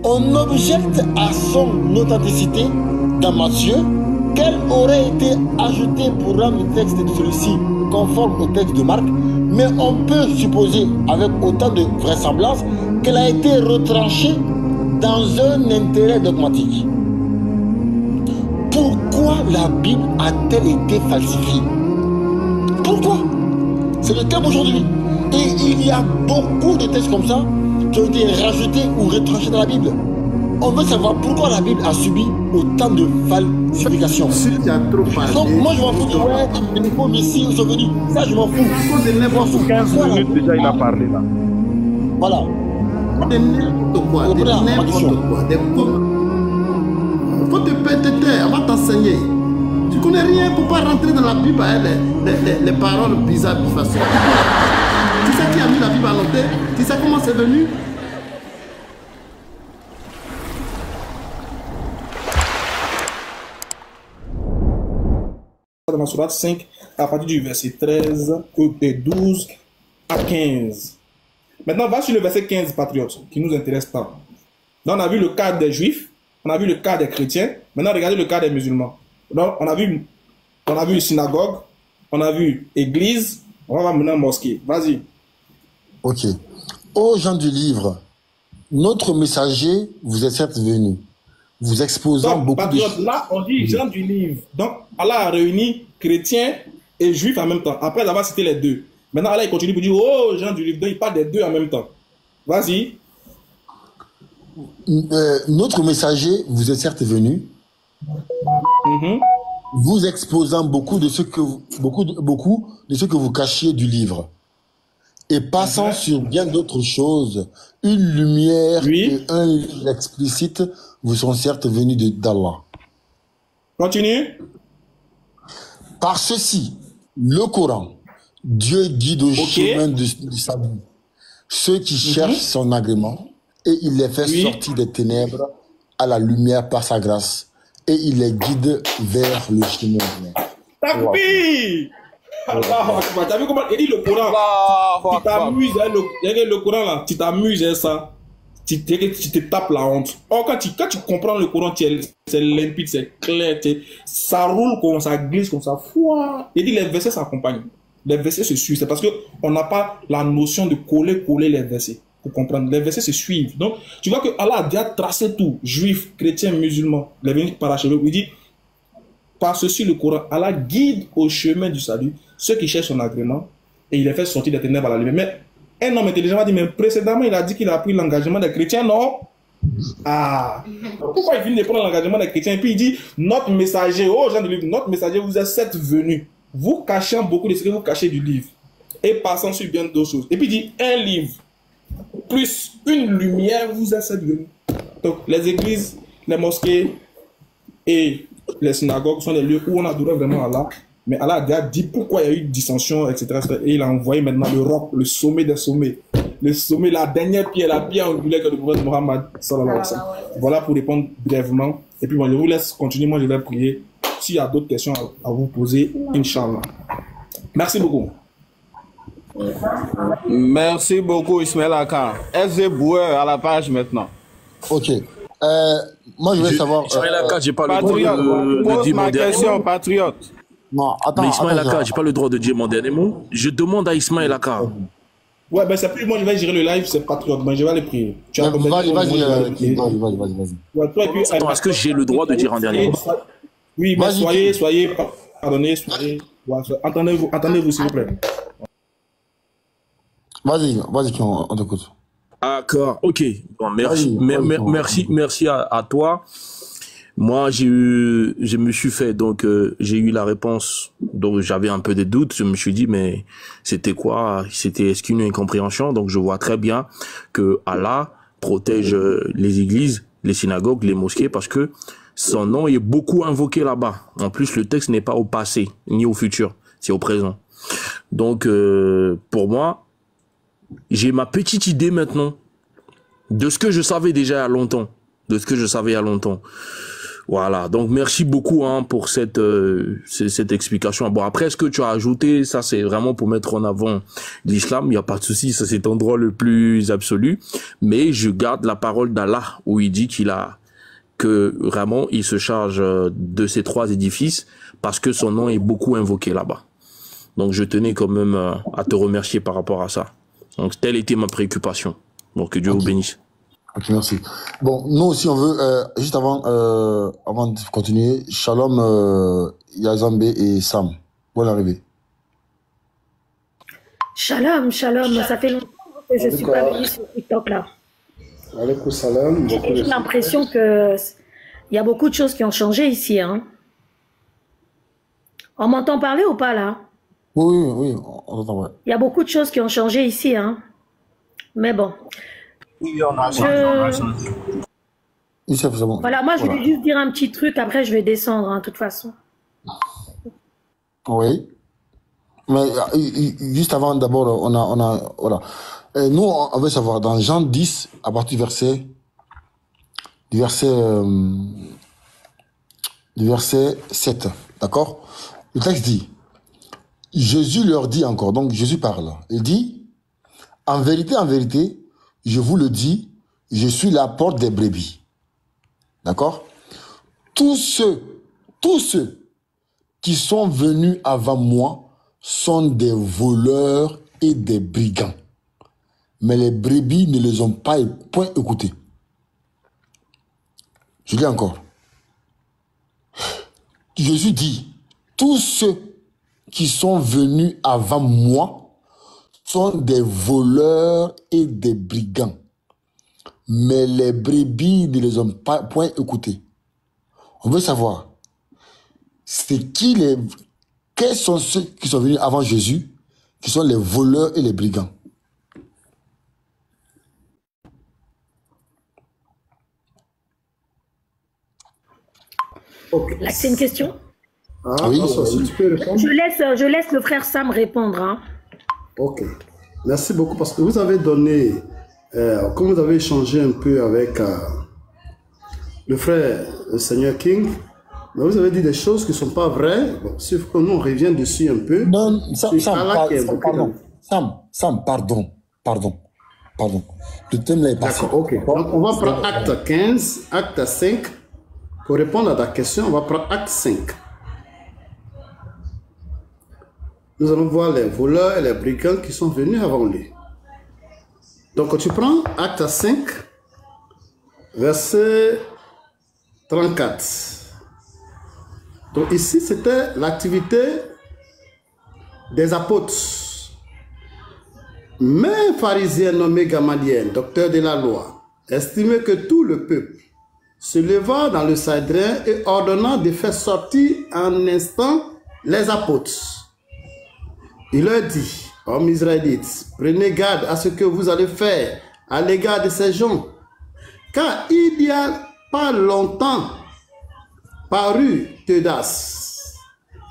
On objecte à son authenticité dans Matthieu, qu'elle aurait été ajoutée pour rendre le texte de celui-ci conforme au texte de Marc, mais on peut supposer avec autant de vraisemblance qu'elle a été retranchée dans un intérêt dogmatique. Pourquoi la Bible a-t-elle été falsifiée? Pourquoi? C'est le thème aujourd'hui. Et il y a beaucoup de textes comme ça qui ont été rajoutés ou retranchés dans la Bible. On veut savoir pourquoi la Bible a subi autant de falsifications. Donc moi je m'en fous de ouais, les faux messies sont venus. Ça je m'en fous. Pour 15 minutes déjà il a parlé là. Voilà. N'importe quoi. Faut te taire, on va t'enseigner. Tu connais rien pour pas rentrer dans la Bible avec les paroles bizarres de façon. Tu sais qui a mis la Bible à noter? Tu sais comment c'est venu? Dans la sourate 5, à partir du verset 13, et 12 à 15. Maintenant, va sur le verset 15, patriotes, qui nous intéresse tant. Là, on a vu le cas des juifs, on a vu le cas des chrétiens. Maintenant, regardez le cas des musulmans. Donc, on a vu synagogue, on a vu église, on va maintenant mosquée. Vas-y. Ok. Ô gens du livre, notre messager vous est certes venu, vous exposant Donc, beaucoup patriotes, de... là, on dit gens du livre. Donc, Allah a réuni chrétiens et juifs en même temps, après avoir cité les deux. Maintenant, Allah, il continue pour dire, oh, gens du livre. Donc, il parle des deux en même temps. Vas-y. Notre messager vous est certes venu, vous exposant beaucoup de ce que vous cachiez du livre, et passant sur bien d'autres choses, une lumière et un livre explicite vous sont certes venus d'Allah. Continue. Par ceci, le Coran, Dieu guide au chemin du salut ceux qui cherchent son agrément, et il les fait sortir des ténèbres à la lumière par sa grâce, et il les guide vers le chemin. Takbir! T'as vu comment il dit le Coran? Tu t'amuses avec le Coran là, tu t'amuses avec ça. Tu te tapes la honte. Or, quand tu comprends le Coran, c'est limpide, c'est clair, ça roule comme ça, glisse comme ça. Il dit les versets s'accompagnent. Les versets se suivent. C'est parce qu'on n'a pas la notion de coller les versets. Pour comprendre, les versets se suivent. Donc, tu vois que Allah a déjà tracé tout. Juifs, chrétiens, musulmans, les véniques parachevés. Il dit, par ceci le Coran, Allah guide au chemin du salut ceux qui cherchent son agrément et il les fait sortir des ténèbres à la lumière. Mais un homme intelligent va dire, mais précédemment, il a dit qu'il a pris l'engagement des chrétiens, non? Ah! Pourquoi il finit de prendre l'engagement des chrétiens et puis il dit, notre messager, oh gens du livre, notre messager vous est certes venu, vous cachant beaucoup de ce que vous cachez du livre et passant sur bien d'autres choses. Et puis il dit, un livre plus une lumière vous est certes venu. Donc les églises, les mosquées et les synagogues sont des lieux où on adorait vraiment Allah. Mais Allah a déjà dit pourquoi il y a eu dissension, etc. Et il a envoyé maintenant le roc, le sommet des sommets. Le sommet, la dernière pierre, la pierre angulaire que le prophète Mohammed sallallahu alayhi wa sallam. Voilà pour répondre brièvement. Et puis bon, je vous laisse continuer, moi je vais prier. S'il y a d'autres questions à vous poser, Inch'Allah. Merci beaucoup. Merci beaucoup Ismaël Aka. SG Boueur à la page maintenant. Ok. Moi je vais savoir... Ismaël Aka, j'ai pas le droit de dire mon dernier mot. Patriote. Non, attends, mais Ismaël Aka, j'ai pas le droit de dire mon dernier mot. Je demande à Ismaël Aka. Ouais, ben c'est plus moi, je vais gérer le live, c'est patriote, mais je vais aller prier. Vas-y. Ouais, attends, est-ce que j'ai le droit de dire un dernier mot? Oui, mais soyez pardonnez, entendez-vous s'il vous plaît. Vas-y, on t'écoute. D'accord, ok. Bon, merci à toi. Moi, je me suis fait, donc j'ai eu la réponse, donc j'avais un peu de doutes, je me suis dit, mais c'était quoi? Est-ce qu'une incompréhension? Donc je vois très bien que Allah protège les églises, les synagogues, les mosquées, parce que son nom est beaucoup invoqué là-bas. En plus, le texte n'est pas au passé, ni au futur, c'est au présent. Donc, pour moi, j'ai ma petite idée maintenant de ce que je savais déjà il y a longtemps. Voilà, donc merci beaucoup hein, pour cette explication. Bon, après, ce que tu as ajouté, ça c'est vraiment pour mettre en avant l'islam, il n'y a pas de souci, ça c'est ton droit le plus absolu, mais je garde la parole d'Allah où il dit que vraiment il se charge de ces 3 édifices parce que son nom est beaucoup invoqué là-bas. Donc je tenais quand même à te remercier par rapport à ça. Donc telle était ma préoccupation. Donc que Dieu vous bénisse. Ok, merci. Bon, nous aussi, on veut, juste avant de continuer, Shalom, Yazambe et Sam. Bonne arrivée. Shalom, ça fait longtemps que je ne suis pas venue sur TikTok là. Alaykoum salam. J'ai l'impression qu'il y a beaucoup de choses qui ont changé ici. Hein. On m'entend parler ou pas là? Oui, on entend, ouais. Il y a beaucoup de choses qui ont changé ici. Hein. Mais bon. Voilà, moi je vais juste dire un petit truc, après je vais descendre, hein, de toute façon. Oui. Mais juste avant, d'abord, voilà. Nous, on veut savoir, dans Jean 10, à partir du verset 7, d'accord? Le texte dit, Jésus leur dit encore, donc Jésus parle, il dit, en vérité, je vous le dis, je suis la porte des brebis. D'accord? Tous ceux qui sont venus avant moi sont des voleurs et des brigands. Mais les brebis ne les ont point écoutés. Je lis encore. Jésus dit, tous ceux qui sont venus avant moi sont des voleurs et des brigands. Mais les brebis ne les ont point écoutés. On veut savoir, quels sont ceux qui sont venus avant Jésus, qui sont les voleurs et les brigands? Okay. Là, c'est une question. Oui. Si tu peux répondre. Je laisse le frère Sam répondre. Hein. Ok. Merci beaucoup parce que vous avez donné, comme vous avez échangé un peu avec le frère, le Seigneur King, mais vous avez dit des choses qui ne sont pas vraies. Bon, sauf que nous, on revient dessus un peu. Non, Sam, pardon. Le thème là est passé. D'accord, ok. Donc, on va prendre acte 15, acte 5. Pour répondre à ta question, on va prendre acte 5. Nous allons voir les voleurs et les brigands qui sont venus avant lui. Donc, quand tu prends acte 5, verset 34. Donc, ici, c'était l'activité des apôtres. Mais un pharisien nommé Gamaliel, docteur de la loi, estimait que tout le peuple se leva dans le Sanhédrin et ordonna de faire sortir en instant les apôtres. Il leur dit, hommes israélites, prenez garde à ce que vous allez faire à l'égard de ces gens, car il n'y a pas longtemps parut Teudas,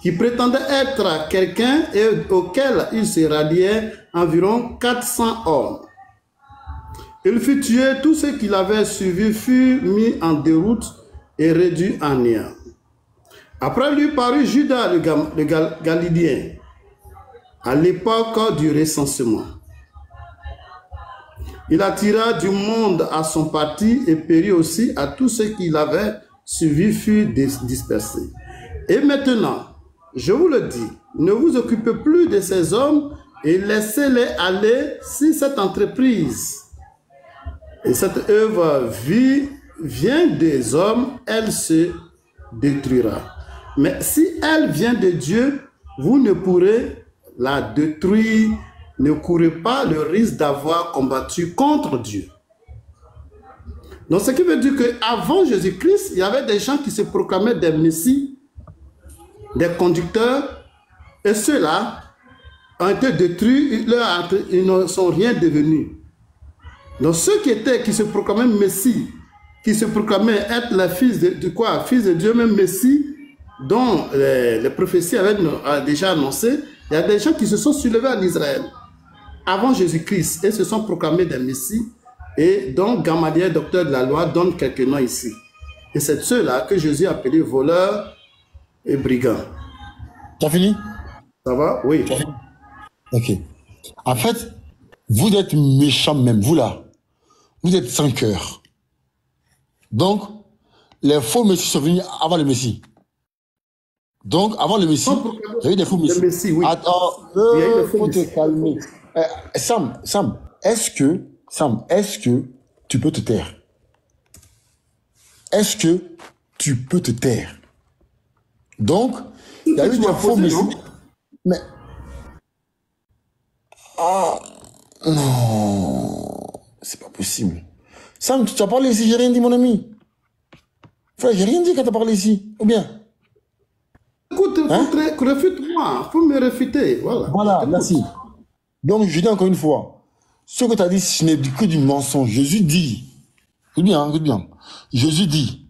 qui prétendait être quelqu'un et auquel il se ralliait environ 400 hommes. Il fut tué, tous ceux qui l'avaient suivi furent mis en déroute et réduits en néant. Après lui parut Judas le Galiléen, à l'époque du recensement. Il attira du monde à son parti et périt aussi à tous ceux qui l'avaient suivi furent dispersés. Et maintenant, je vous le dis, ne vous occupez plus de ces hommes et laissez-les aller si cette entreprise et cette œuvre vient des hommes, elle se détruira. Mais si elle vient de Dieu, vous ne pourrez la détruire. Ne courez pas le risque d'avoir combattu contre Dieu. Donc, ce qui veut dire qu'avant Jésus-Christ, il y avait des gens qui se proclamaient des messies, des conducteurs, et ceux-là ont été détruits, ils ne sont rien devenus. Donc ceux qui se proclamaient Messie, qui se proclamaient être les fils fils de Dieu, même Messie, dont les prophéties avaient déjà annoncé, il y a des gens qui se sont soulevés en Israël avant Jésus-Christ et se sont proclamés des Messies, et donc Gamaliel, docteur de la loi, donne quelques noms ici. Et c'est ceux-là que Jésus a appelés voleurs et brigands. Tu as fini? Ça va? Oui. Ok. En fait, vous êtes méchants même, vous là. Vous êtes sans cœur. Donc, les faux messies sont venus avant le Messie. Donc, avant le Messie, il y a eu des faux messies. Le Messie, oui. Attends, Il y a eu des faux faut te messies. calmer. Sam, est-ce que tu peux te taire? Est-ce que tu peux te taire? Donc, il y a eu des faux messies. Mais... Ah, non, c'est pas possible. Sam, tu as parlé ici, j'ai rien dit, mon ami. Frère, j'ai rien dit quand tu as parlé ici. Ou bien? Écoute, refute-moi. Faut me réfuter. Voilà, merci. Donc, je dis encore une fois, ce que tu as dit, ce n'est que du mensonge. Jésus dit, écoute bien. Jésus dit,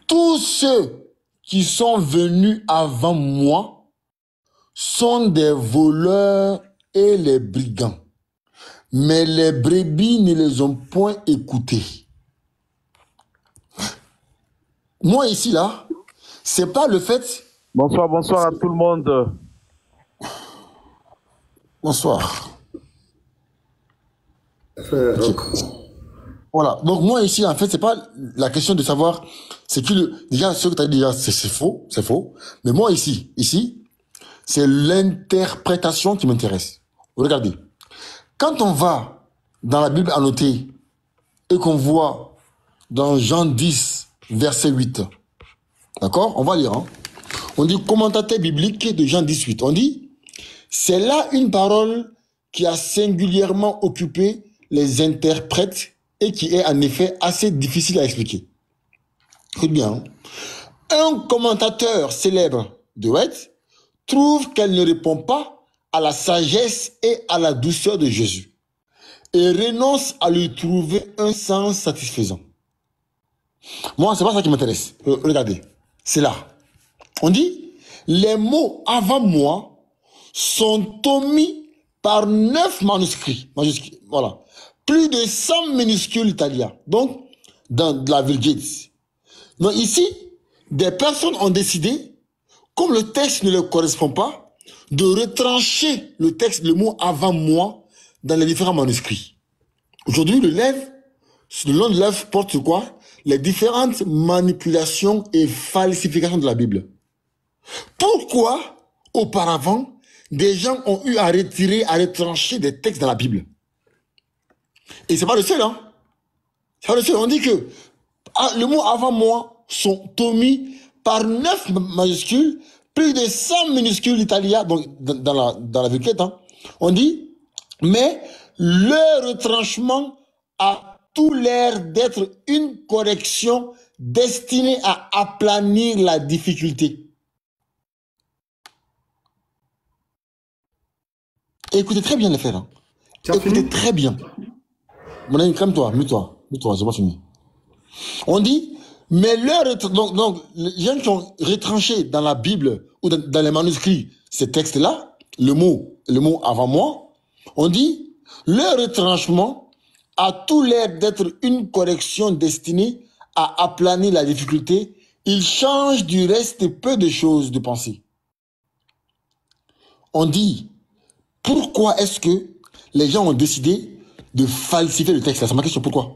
tous ceux qui sont venus avant moi sont des voleurs et les brigands. Mais les brebis ne les ont point écoutés. Moi ici, là, c'est pas le fait... Bonsoir à tout le monde. Bonsoir. Okay. Voilà. Donc moi ici, en fait, c'est pas la question de savoir... C'est que déjà, ce que tu as dit, c'est faux. Mais moi ici, c'est l'interprétation qui m'intéresse. Regardez. Quand on va dans la Bible annotée et qu'on voit dans Jean 10, verset 8, d'accord? On va lire. Hein? On dit commentateur biblique de Jean 18. On dit, c'est là une parole qui a singulièrement occupé les interprètes et qui est en effet assez difficile à expliquer. Écoute bien. Hein? Un commentateur célèbre de White trouve qu'elle ne répond pas à la sagesse et à la douceur de Jésus et renonce à lui trouver un sens satisfaisant. Moi, c'est pas ça qui m'intéresse. Regardez, c'est là. On dit, les mots avant moi sont omis par 9 manuscrits. Voilà. Plus de 100 minuscules italiens. Donc, dans la Vulgate. Donc ici, des personnes ont décidé, comme le texte ne leur correspond pas, de retrancher le mot avant moi dans les différents manuscrits. Aujourd'hui, le nom de l'œuvre porte sur quoi? Les différentes manipulations et falsifications de la Bible. Pourquoi, auparavant, des gens ont eu à retirer, à retrancher des textes dans la Bible? Et c'est pas le seul, hein? C'est pas le seul. On dit que le mot avant moi sont omis par 9 majuscules, plus de 100 minuscules italiens, donc dans la Vulgate, hein, on dit, mais le retranchement a tout l'air d'être une correction destinée à aplanir la difficulté. Écoutez très bien les frères. Hein. Écoutez très bien. Mon ami, calme-toi, mute-toi, j'ai pas fini. On dit, mais donc les gens qui ont retranché dans la Bible ou dans les manuscrits ces textes-là, le mot avant moi, on dit, le retranchement a tout l'air d'être une correction destinée à aplanir la difficulté. Il change du reste peu de choses de pensée. On dit, pourquoi est-ce que les gens ont décidé de falsifier le texte? C'est ma question, pourquoi?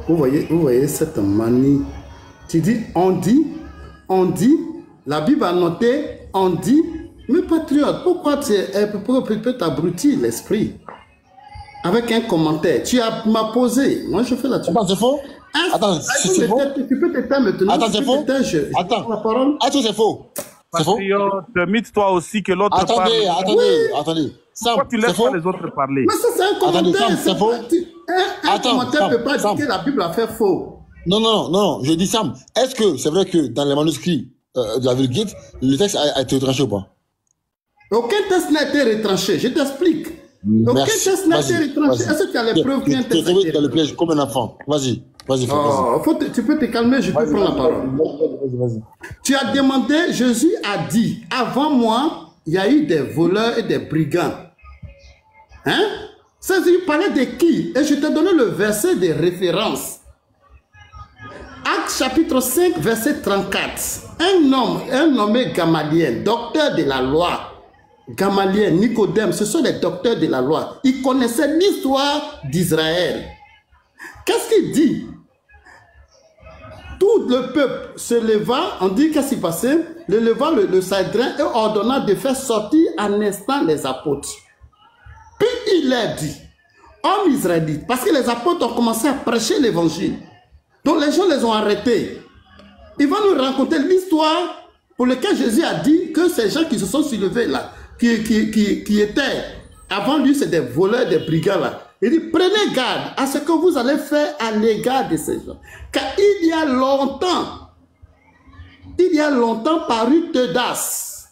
Vous voyez cette manie. Tu dis, on dit, la Bible a noté, on dit, mais patriote, pourquoi tu peux t'abrutir l'esprit avec un commentaire? Tu m'as posé, moi je fais la dessus. Attends, c'est faux? Attends, c'est faux? Tu peux t'éteindre maintenant. Attends, c'est faux? Attends, la parole. Attends, c'est faux? C'est faux? Patriote, mythe-toi aussi que l'autre parle. Attendez. Sam, pourquoi tu laisses pas les autres parler? Mais ça, c'est un commentaire. Sam, c'est faux? Un commentaire ne peut pas dire que la Bible a fait faux. Non, je dis Sam, est-ce que c'est vrai que dans les manuscrits de la Vulgate, le texte a été retranché ou pas? Aucun texte n'a été retranché, je t'explique. Aucun texte n'a été retranché. Est-ce que tu as les preuves qu'un texte a été retranché? Dans le piège comme un enfant. Vas-y, frère. Tu peux te calmer, je peux prendre la parole. Vas-y. Tu as demandé, Jésus a dit, avant moi, il y a eu des voleurs et des brigands. Hein? Il parlait de qui? Et je te donné le verset de référence. Actes chapitre 5, verset 34. Un homme, un nommé Gamaliel, docteur de la loi. Gamaliel, Nicodème, ce sont les docteurs de la loi. Ils connaissaient l'histoire d'Israël. Qu'est-ce qu'il dit? Tout le peuple se leva, on dit qu'est-ce qui passait? Le leva le Sanhédrin et ordonna de faire sortir en instant les apôtres. Puis il leur dit, hommes israélites, parce que les apôtres ont commencé à prêcher l'évangile. Donc les gens les ont arrêtés. Ils vont nous raconter l'histoire pour laquelle Jésus a dit que ces gens qui se sont soulevés là, qui étaient avant lui, c'est des voleurs, des brigands là. Il dit, prenez garde à ce que vous allez faire à l'égard de ces gens. Car il y a longtemps parut Teudas,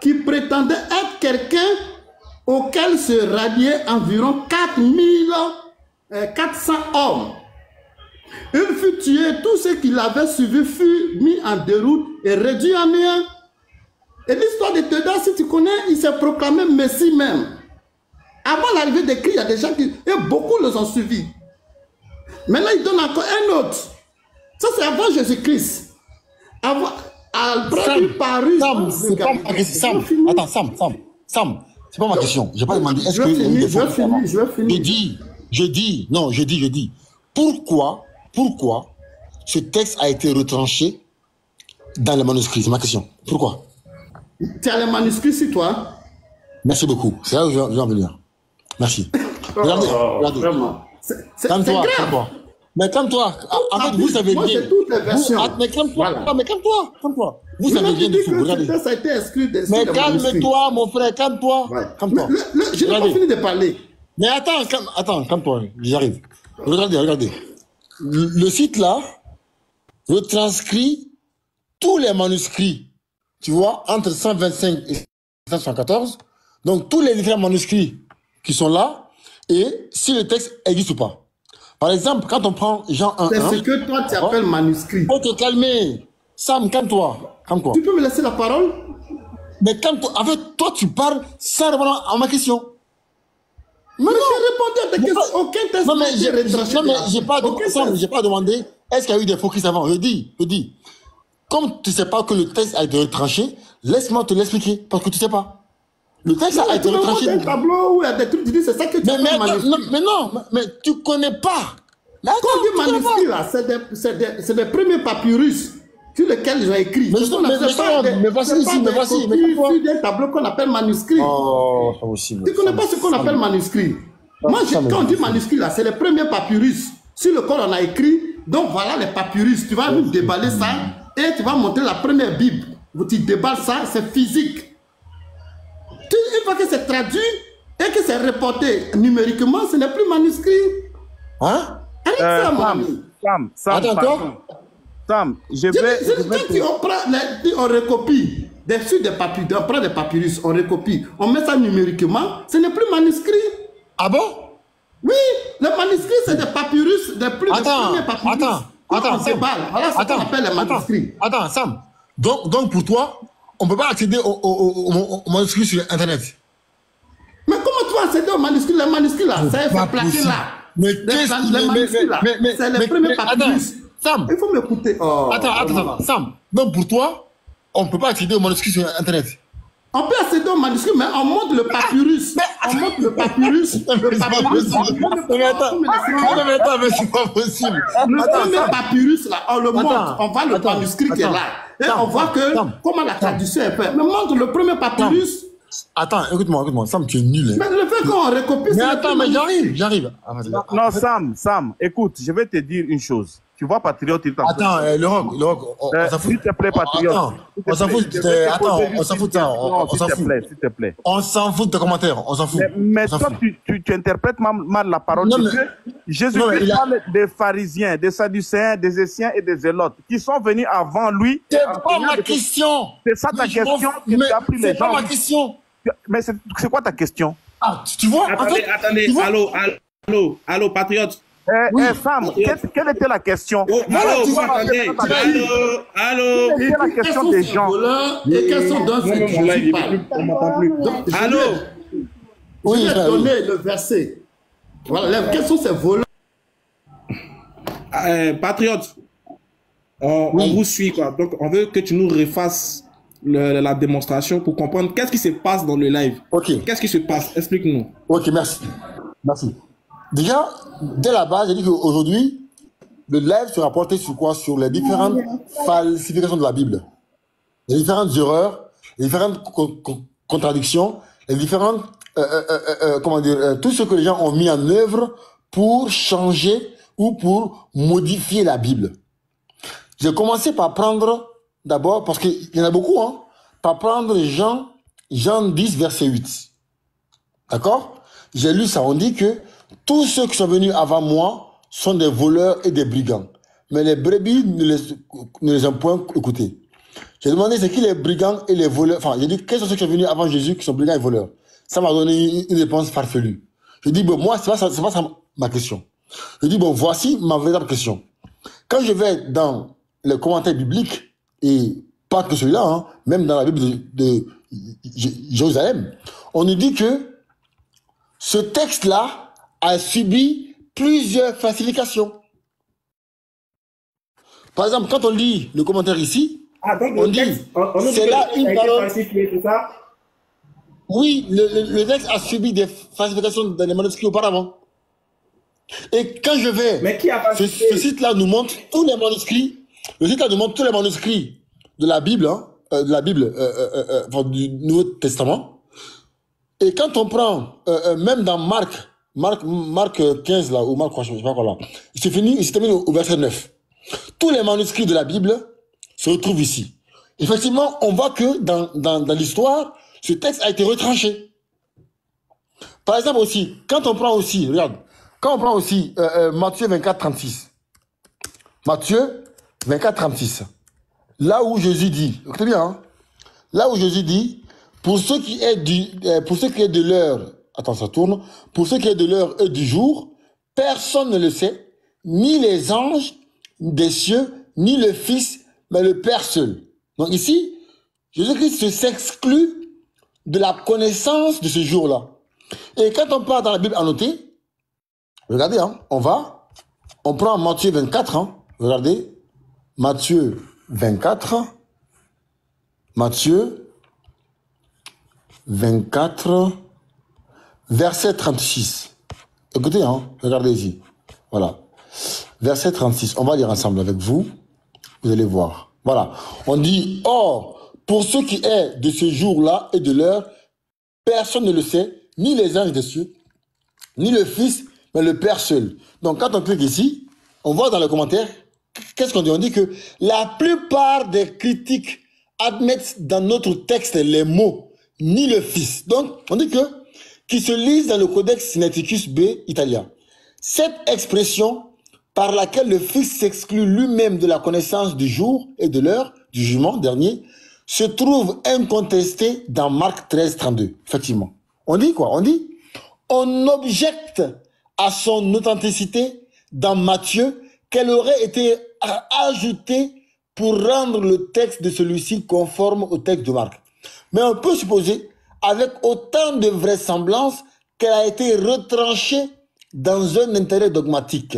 qui prétendait être quelqu'un auquel se ralliaient environ 400 hommes. Il fut tué, tous ceux qui l'avaient suivi furent mis en déroute et réduits en néant. Et l'histoire de Teudas, si tu connais, il s'est proclamé Messie même. Avant l'arrivée de Christ, il y a des gens qui... Et beaucoup les ont suivis. Maintenant, il donne encore un autre. Ça, c'est avant Jésus-Christ. Avant... Sam, c'est pas ma question. Attends, Sam, c'est pas ma question. Je n'ai pas demandé. Est-ce que... Je vais finir. Je dis. Pourquoi ce texte a été retranché dans les manuscrits? C'est ma question. Pourquoi? Tu as les manuscrits sur toi? Merci beaucoup. C'est là où je vais en venir. Merci. Regardez. Vraiment. Calme-toi. Mais calme-toi. En fait, vous savez bien. Moi, j'ai toutes les versions. Mais calme-toi. Voilà. Mais calme-toi. Vous savez bien du tout. Regardez. Ça a été exclu des... Mais calme-toi, mon frère. Calme-toi. Ouais. Calme-toi. Je n'ai pas fini de parler. Mais attends, calme-toi. J'arrive. Regardez. Le site là retranscrit tous les manuscrits, tu vois, entre 125 et 114. Donc, tous les différents manuscrits qui sont là, et si le texte existe ou pas. Par exemple, quand on prend Jean 1, c'est ce que toi tu appelles manuscrit. Faut te calmer. Sam, calme-toi. Tu peux me laisser la parole? Mais calme-toi. En fait, toi, tu parles sans répondre à ma question. Mais non, j'ai répondu à ta question. Aucun texte n'a été retranché. Non, mais j'ai pas demandé est-ce qu'il y a eu des faux Christ avant. Je dis. Comme tu ne sais pas que le texte a été retranché, laisse-moi te l'expliquer, parce que tu ne sais pas. Le texte a été retranché. Tu as un tableau où il y a des trucs, tu dis c'est ça que tu appelles manuscrit. Mais tu ne connais pas. Quand on dit manuscrit, là, c'est des premiers papyrus sur lesquels ils ont écrit. Mais voici. Sur des tableaux qu'on appelle manuscrit. Oh, c'est possible. Tu ne connais pas ce qu'on appelle manuscrit. Moi, quand on dit manuscrit, là, c'est les premiers papyrus sur lesquels on a écrit. Donc voilà les papyrus. Tu vas nous déballer ça et tu vas montrer la première Bible. Tu déballes ça, c'est physique. Une fois que c'est traduit et que c'est reporté numériquement, ce n'est plus manuscrit. Hein? Sam, on recopie sur des papyrus, on prend des papyrus, on recopie, on met ça numériquement, ce n'est plus manuscrit. Ah bon? Oui, les manuscrits, c'est des papyrus, des premiers papyrus. Voilà ce qu'on appelle les manuscrits. Attends, Sam. Donc pour toi, on ne peut pas accéder aux manuscrits sur Internet. Mais comment tu vas accéder aux manuscrits? Les manuscrits là, c'est plaqué là. Mais les manuscrits là, c'est les premiers papyrus. Sam, il faut m'écouter. Attends, Sam. Donc pour toi, on ne peut pas accéder aux manuscrits sur Internet. On peut accéder aux manuscrits, mais on montre le papyrus. On montre le papyrus. Mais attends, mais c'est pas possible. Le premier papyrus, là, on le montre. On voit le manuscrit qui est là. Et on voit que comment la traduction est faite. Mais montre le premier papyrus. Attends, écoute-moi, Sam, tu es nul. Mais le fait qu'on recopie... Mais attends, mais j'arrive. Non, Sam, écoute, je vais te dire une chose. Tu vois, Patriote, il t'en fout. Attends, le rock, on s'en fout. S'il te plaît, Patriote. On s'en fout. Attends, on s'en fout de ça. S'il te plaît. On s'en fout de tes commentaires. On s'en fout. Mais toi, tu interprètes mal la parole de Dieu. Jésus-Christ parle des pharisiens, des sadducéens, des Essiens et des zélotes qui sont venus avant lui. C'est pas ma question. C'est ça ta question que tu as pris les gens. C'est pas ma question. Mais c'est quoi ta question? Ah, tu vois? Attendez. Allô, Patriote. Sam, quelle était la question? Allô. Quelle était la question des gens? Et quels sont d'autres qui on m'entend plus. Allô. Je lui ai donné le verset. Voilà, quels sont ces voleurs? Patriote, on vous suit, quoi. Donc, on veut que tu nous refasses la démonstration pour comprendre qu'est-ce qui se passe dans le live. Ok. Qu'est-ce qui se passe? Explique-nous. Ok, merci. Merci. Déjà, dès la base, j'ai dit qu'aujourd'hui, le live sera porté sur quoi? Sur les différentes falsifications de la Bible. Les différentes erreurs, les différentes contradictions, les différentes, comment dire, tout ce que les gens ont mis en œuvre pour changer ou pour modifier la Bible. J'ai commencé par prendre, d'abord, parce qu'il y en a beaucoup, hein, par prendre Jean 10, verset 8. D'accord? J'ai lu ça, on dit que tous ceux qui sont venus avant moi sont des voleurs et des brigands. Mais les brebis ne les ont point écoutés. J'ai demandé c'est qui les brigands et les voleurs. Enfin, j'ai dit quels sont ceux qui sont venus avant Jésus qui sont brigands et voleurs. Ça m'a donné une réponse farfelue. Je dis bon, moi, c'est pas ça ma question. Je dis bon, voici ma véritable question. Quand je vais dans les commentaires bibliques, et pas que celui-là, hein, même dans la Bible de Jérusalem, on nous dit que ce texte-là a subi plusieurs falsifications. Par exemple, quand on lit le commentaire ici, on dit, c'est là une parole. C'est ça? Oui, le texte a subi des falsifications dans les manuscrits auparavant. Et quand je vais, mais qui a ce site-là nous montre tous les manuscrits. Le site-là nous montre tous les manuscrits de la Bible, hein, enfin, du Nouveau Testament. Et quand on prend, même dans Marc 15 là, ou Marc 3, je sais pas quoi là, il se termine au verset 9. Tous les manuscrits de la Bible se retrouvent ici. Effectivement, on voit que dans l'histoire, ce texte a été retranché. Par exemple aussi, quand on prend aussi, regarde, quand on prend aussi Matthieu 24, 36. Matthieu 24, 36. Là où Jésus dit, écoutez bien, hein, là où Jésus dit, pour ce qui est de l'heure, attends, ça tourne, pour ce qui est de l'heure et du jour, personne ne le sait, ni les anges des cieux, ni le Fils, mais le Père seul. Donc ici, Jésus-Christ s'exclut de la connaissance de ce jour-là. Et quand on part dans la Bible annotée, regardez, hein, on prend Matthieu 24, hein, regardez, Matthieu 24, verset 36. Écoutez, hein, regardez ici. Voilà. Verset 36. On va lire ensemble avec vous. Vous allez voir. Voilà. On dit, or, pour ce qui est de ce jour-là et de l'heure, personne ne le sait, ni les anges des cieux, ni le Fils, mais le Père seul. Donc, quand on clique ici, on voit dans le commentaire, qu'est-ce qu'on dit? On dit que la plupart des critiques admettent dans notre texte les mots, ni le Fils. Donc, on dit que, qui se lisent dans le Codex Sinaiticus B italien. Cette expression par laquelle le Fils s'exclut lui-même de la connaissance du jour et de l'heure du jugement dernier, se trouve incontestée dans Marc 13, 32. Effectivement. On dit quoi? On dit, on objecte à son authenticité dans Matthieu qu'elle aurait été ajoutée pour rendre le texte de celui-ci conforme au texte de Marc. Mais on peut supposer, avec autant de vraisemblance, qu'elle a été retranchée dans un intérêt dogmatique.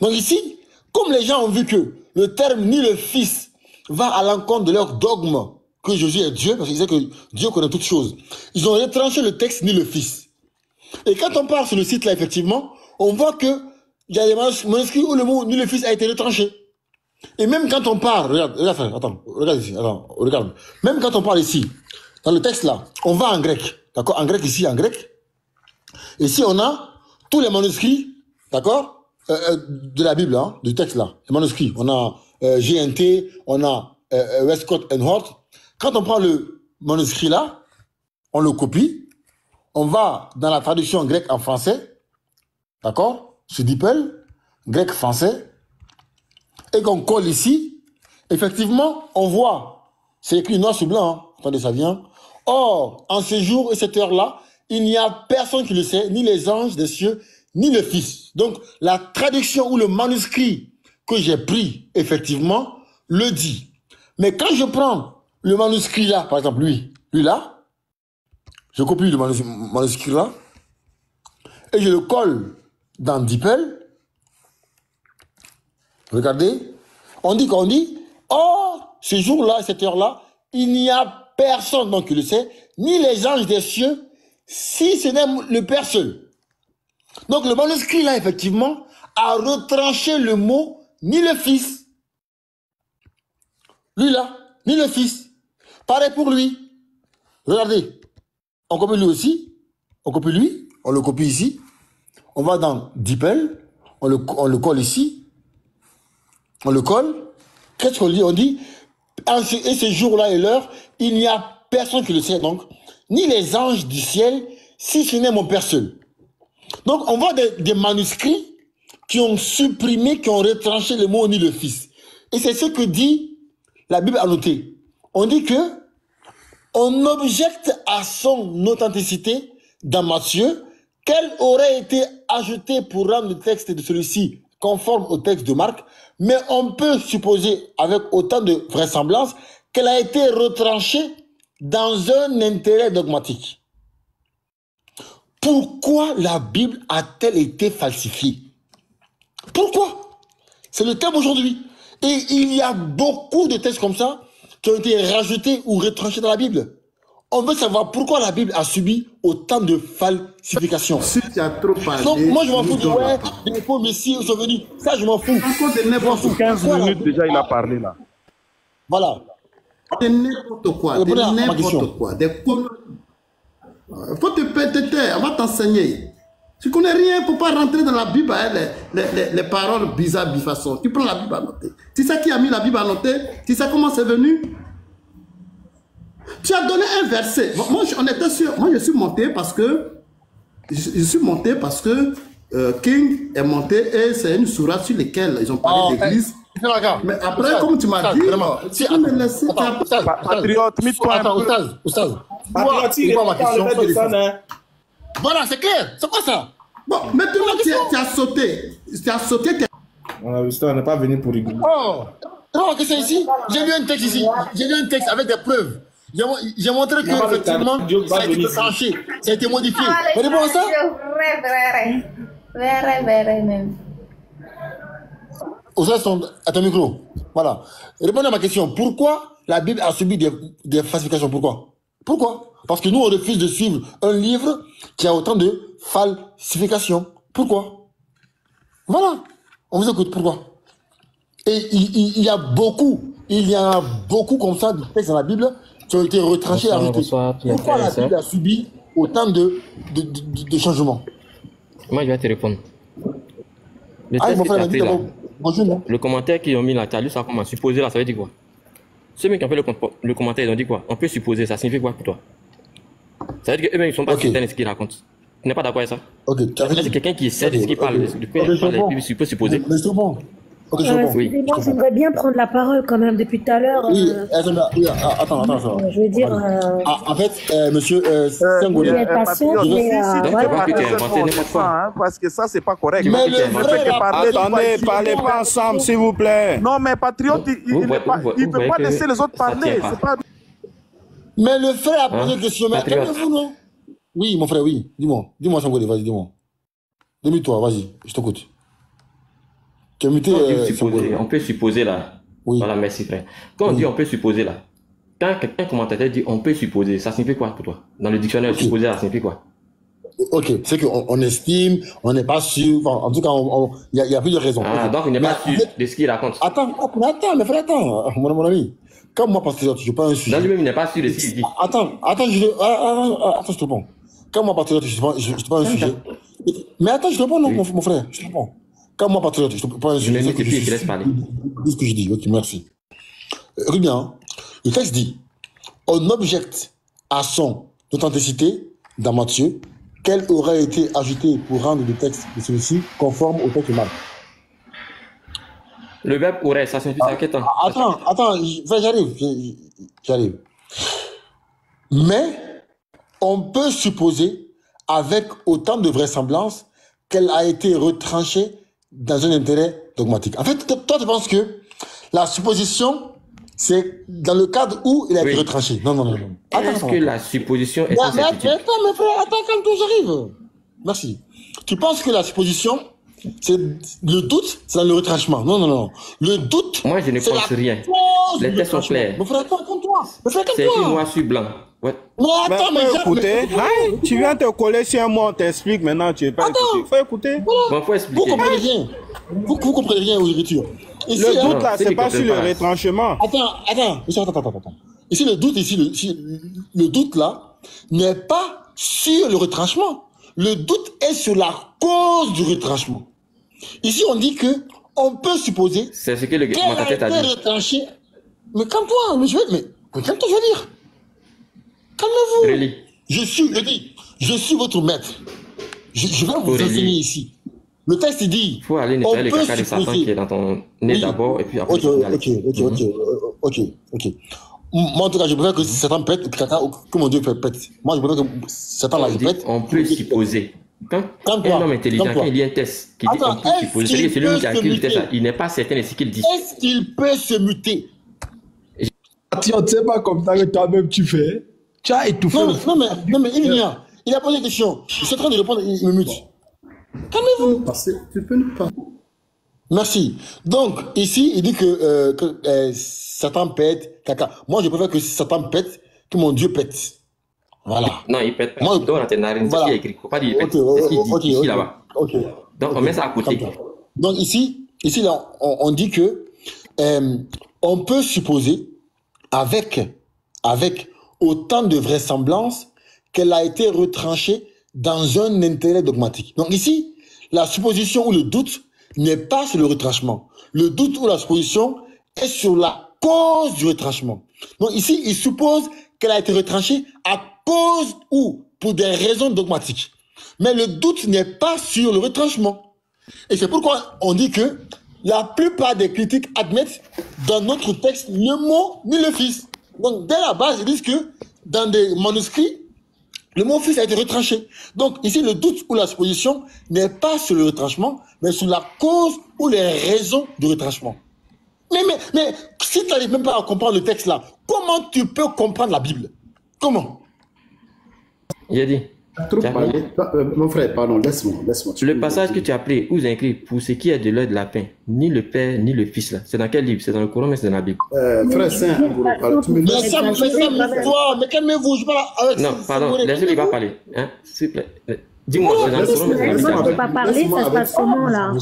Donc ici, comme les gens ont vu que le terme ni le Fils va à l'encontre de leur dogme que Jésus est Dieu, parce qu'ils disaient que Dieu connaît toutes choses, ils ont retranché le texte ni le Fils. Et quand on part sur le site là, effectivement, on voit que il y a des manuscrits où le mot ni le Fils a été retranché. Et même quand on part, regarde ici, regarde. Même quand on parle ici, dans le texte là, on va en grec, d'accord? En grec ici, en grec. Ici, on a tous les manuscrits, d'accord? De la Bible, hein, du texte là, les manuscrits. On a GNT, on a Westcott and Hort. Quand on prend le manuscrit là, on le copie, on va dans la traduction grecque en français, d'accord? Sur DeepL, grec-français, et qu'on colle ici, effectivement, on voit, c'est écrit noir sur blanc, hein. Attendez, ça vient. Or, en ce jour et cette heure-là, il n'y a personne qui le sait, ni les anges des cieux, ni le Fils. Donc, la traduction ou le manuscrit que j'ai pris, effectivement, le dit. Mais quand je prends le manuscrit là, par exemple, lui là, Je copie le manuscrit là et je le colle dans DeepL. Regardez. On dit, oh, ce jour-là, cette heure-là, il n'y a personne donc qui le sait, ni les anges des cieux, si ce n'est le Père seul. Donc le manuscrit là, effectivement, a retranché le mot ni le Fils. Lui là, ni le Fils. Pareil pour lui. Regardez. On copie lui aussi. On copie lui. On le copie ici. On va dans DeepL. On le colle ici. On le colle. Qu'est-ce qu'on dit? On dit, et ce jour-là et l'heure, il n'y a personne qui le sait, donc, ni les anges du ciel, si ce n'est mon Père seul. Donc, on voit des manuscrits qui ont supprimé, qui ont retranché le mot ni le Fils. Et c'est ce que dit la Bible annotée. On dit que on objecte à son authenticité dans Matthieu, qu'elle aurait été ajoutée pour rendre le texte de celui-ci conforme au texte de Marc, mais on peut supposer avec autant de vraisemblance qu'elle a été retranchée dans un intérêt dogmatique. Pourquoi la Bible a-t-elle été falsifiée? Pourquoi? C'est le thème aujourd'hui. Et il y a beaucoup de textes comme ça qui ont été rajoutés ou retranchés dans la Bible. On veut savoir pourquoi la Bible a subi autant de falsifications. Si tu as trop parlé... Donc, moi, je m'en fous de ouais, les faux messieurs sont venus. Ça, je m'en fous. Je m'en fous. 15 minutes déjà, il a parlé là. Voilà. De n'importe quoi. De n'importe quoi. Faut te taire. On va t'enseigner. Tu connais rien, il ne faut pas rentrer dans la Bible, hein, les paroles bizarres, bifaçon. Tu prends la Bible à noter. Tu sais qui a mis la Bible à noter? Tu sais comment c'est venu? Tu as donné un verset. Moi, on était sûr. Moi, je suis monté parce que King est monté et c'est une sourate sur laquelle ils ont parlé d'église. Mais après, comme tu m'as dit, tu peux me laisser. Patriote, mets-toi un peu. Oustaz. Voilà, c'est clair. C'est quoi ça? Bon, maintenant, tu as sauté. Tu as sauté. On n'est pas venu pour rigoler. Oh, non, que c'est ici. J'ai vu un texte ici. J'ai vu un texte avec des preuves. J'ai montré que, effectivement, ça a été tranché. Ça a été modifié. Vous répondez à ça? Vrai, même. Oustaz, à ton micro. Voilà. Répondez à ma question. Pourquoi la Bible a subi des falsifications? Pourquoi? Parce que nous, on refuse de suivre un livre qui a autant de falsifications. Pourquoi? Voilà. On vous écoute. Pourquoi? Et il y a beaucoup comme ça de textes dans la Bible qui ont été retranchés et ajoutés. Pourquoi la Bible a subi autant de changements? Moi, je vais te répondre. Le texte que tu as pris là, le commentaire qu'ils ont mis là, tu as lu ça comment? Supposer là, ça veut dire quoi? Ceux qui ont fait le commentaire, ils ont dit quoi? On peut supposer, ça signifie quoi pour toi? Ça veut dire qu'eux-mêmes, ils ne sont pas certains de ce qu'ils racontent. Tu n'es pas d'accord avec ça? Ok, c'est quelqu'un qui sait de ce qu'il parle, tu peux supposer. Mais c'est bon. Excusez-moi, j'aimerais bien prendre la parole quand même depuis tout à l'heure. Oui, attends. Je veux dire... en fait, monsieur Sengolé, parce que ça, c'est pas correct. Attendez, parlez pas ensemble, s'il vous plaît. Non, mais Patriote, il ne peut pas laisser les autres parler. Mais le frère a posé une question. Mais calmez-vous, non? Oui, mon frère, oui. Dis-moi, Sengolé, vas-y, dis-moi. Dis-moi, vas-y, je t'écoute. On peut supposer là. Oui. Voilà, merci frère. Quand on dit on peut supposer là, quand un commentateur dit on peut supposer, ça signifie quoi pour toi? Dans le dictionnaire, supposer, ça signifie quoi? Ok, c'est qu'on estime, on n'est pas sûr. Enfin, en tout cas, il y a plusieurs raisons. Ah, donc il n'est pas sûr de ce qu'il raconte. Attends, mais frère, mon ami. Comme moi, patriote, je ne pas un sujet. Dans lui-même, il n'est pas sûr de ce qu'il dit. Attends, je te réponds. Comme moi, patriote, je ne pas un sujet. Mais attends, je te réponds, non, mon frère, je te réponds. Comme moi, patriote, je ne peux pas un sujet. Je laisse parler. Dis ce que je dis, ok, merci. Écoute bien, le texte dit, on objecte à son authenticité, dans Matthieu, qu'elle aurait été ajoutée pour rendre le texte de celui-ci conforme au texte de Marc. Le verbe aurait, ça signifie ça, qu'est-ce Attends, j'arrive. Mais, on peut supposer, avec autant de vraisemblance, qu'elle a été retranchée dans un intérêt dogmatique. En fait, toi, tu penses que la supposition c'est dans le cadre où il a été retranché. Non. Est-ce que la supposition est une certitude? Attends, mes frères, attends, quand j'arrive. Merci. Tu penses que la supposition, c'est le doute, c'est dans le retranchement? Non. Le doute. Moi, je ne pense rien. Les tests sont clairs. Mon frère, attends, comme toi. C'est écrit noir sur blanc. Ouais. Non, attends, mais écoutez. Tu viens te coller sur un mot, on t'explique maintenant, tu n'es pas écouté. Faut écouter. Bon, faut expliquer. Vous comprenez rien. Vous comprenez rien aux écritures. Ici, le doute là, c'est pas sur le retranchement. Attends. Ici, le doute là n'est pas sur le retranchement. Le doute est sur la cause du retranchement. Ici, on dit que on peut supposer. C'est ce que le commentateur t'a dit. Retranché. Mais calme-toi, mais calme-toi, je veux dire. Calmez-vous. Really? Je suis votre maître. Je vais vous enseigner ici. Le texte dit. Il faut aller nettoyer le caca de Satan qui est dans ton nez d'abord et puis après. Ok. Moi, en tout cas, je préfère que Satan pète, que mon Dieu pète. Moi, je préfère que Satan la pète. On peut supposer. Quand un homme intelligent, quand il lit un test qui dit qu'on peut supposer, c'est celui qui a écrit le test, il n'est pas certain de ce qu'il dit. Est-ce qu'il peut se muter? Tu ne sais pas comme ça que toi-même tu fais. Tu as étouffé. Non, mais il a posé une question. Je suis en train de répondre, il me mute. Calmez-vous. Tu peux ne pas. Merci. Donc, ici, il dit que Satan pète, caca. Moi, je préfère que Satan pète, que mon Dieu pète. Voilà. Non, il pète pas. Moi, il dans tes narines, c'est ce qui est écrit. Faut pas dire il pète. C'est ce qu'il dit ici, là-bas. Donc, on met ça à côté. Donc, ici là, on dit que on peut supposer, avec autant de vraisemblance, qu'elle a été retranchée dans un intérêt dogmatique. Donc ici, la supposition ou le doute n'est pas sur le retranchement. Le doute ou la supposition est sur la cause du retranchement. Donc ici, il suppose qu'elle a été retranchée à cause ou pour des raisons dogmatiques. Mais le doute n'est pas sur le retranchement. Et c'est pourquoi on dit que la plupart des critiques admettent dans notre texte le mot ni le fils. Donc dès la base, ils disent que dans des manuscrits, le mot fils a été retranché. Donc ici, le doute ou la supposition n'est pas sur le retranchement, mais sur la cause ou les raisons du retranchement. Mais si tu n'arrives même pas à comprendre le texte là, comment tu peux comprendre la Bible? Comment? Il a dit. Mon frère, pardon, laisse-moi. Le passage que tu as pris, où il écrit pour ce qui est de l'œil de lapin, ni le Père, ni le Fils là. C'est dans quel livre? C'est dans le Coran, mais c'est dans la Bible. Frère Saint, mais ça me fait ça, toi, mais calmez-vous, je parle avec. Non, pardon, laissez-lui pas parler. Hein? S'il te plaît. Dis-moi, c'est dans le Coran, mais c'est dans la Bible. On ne peut pas parler, ça se passe comment là?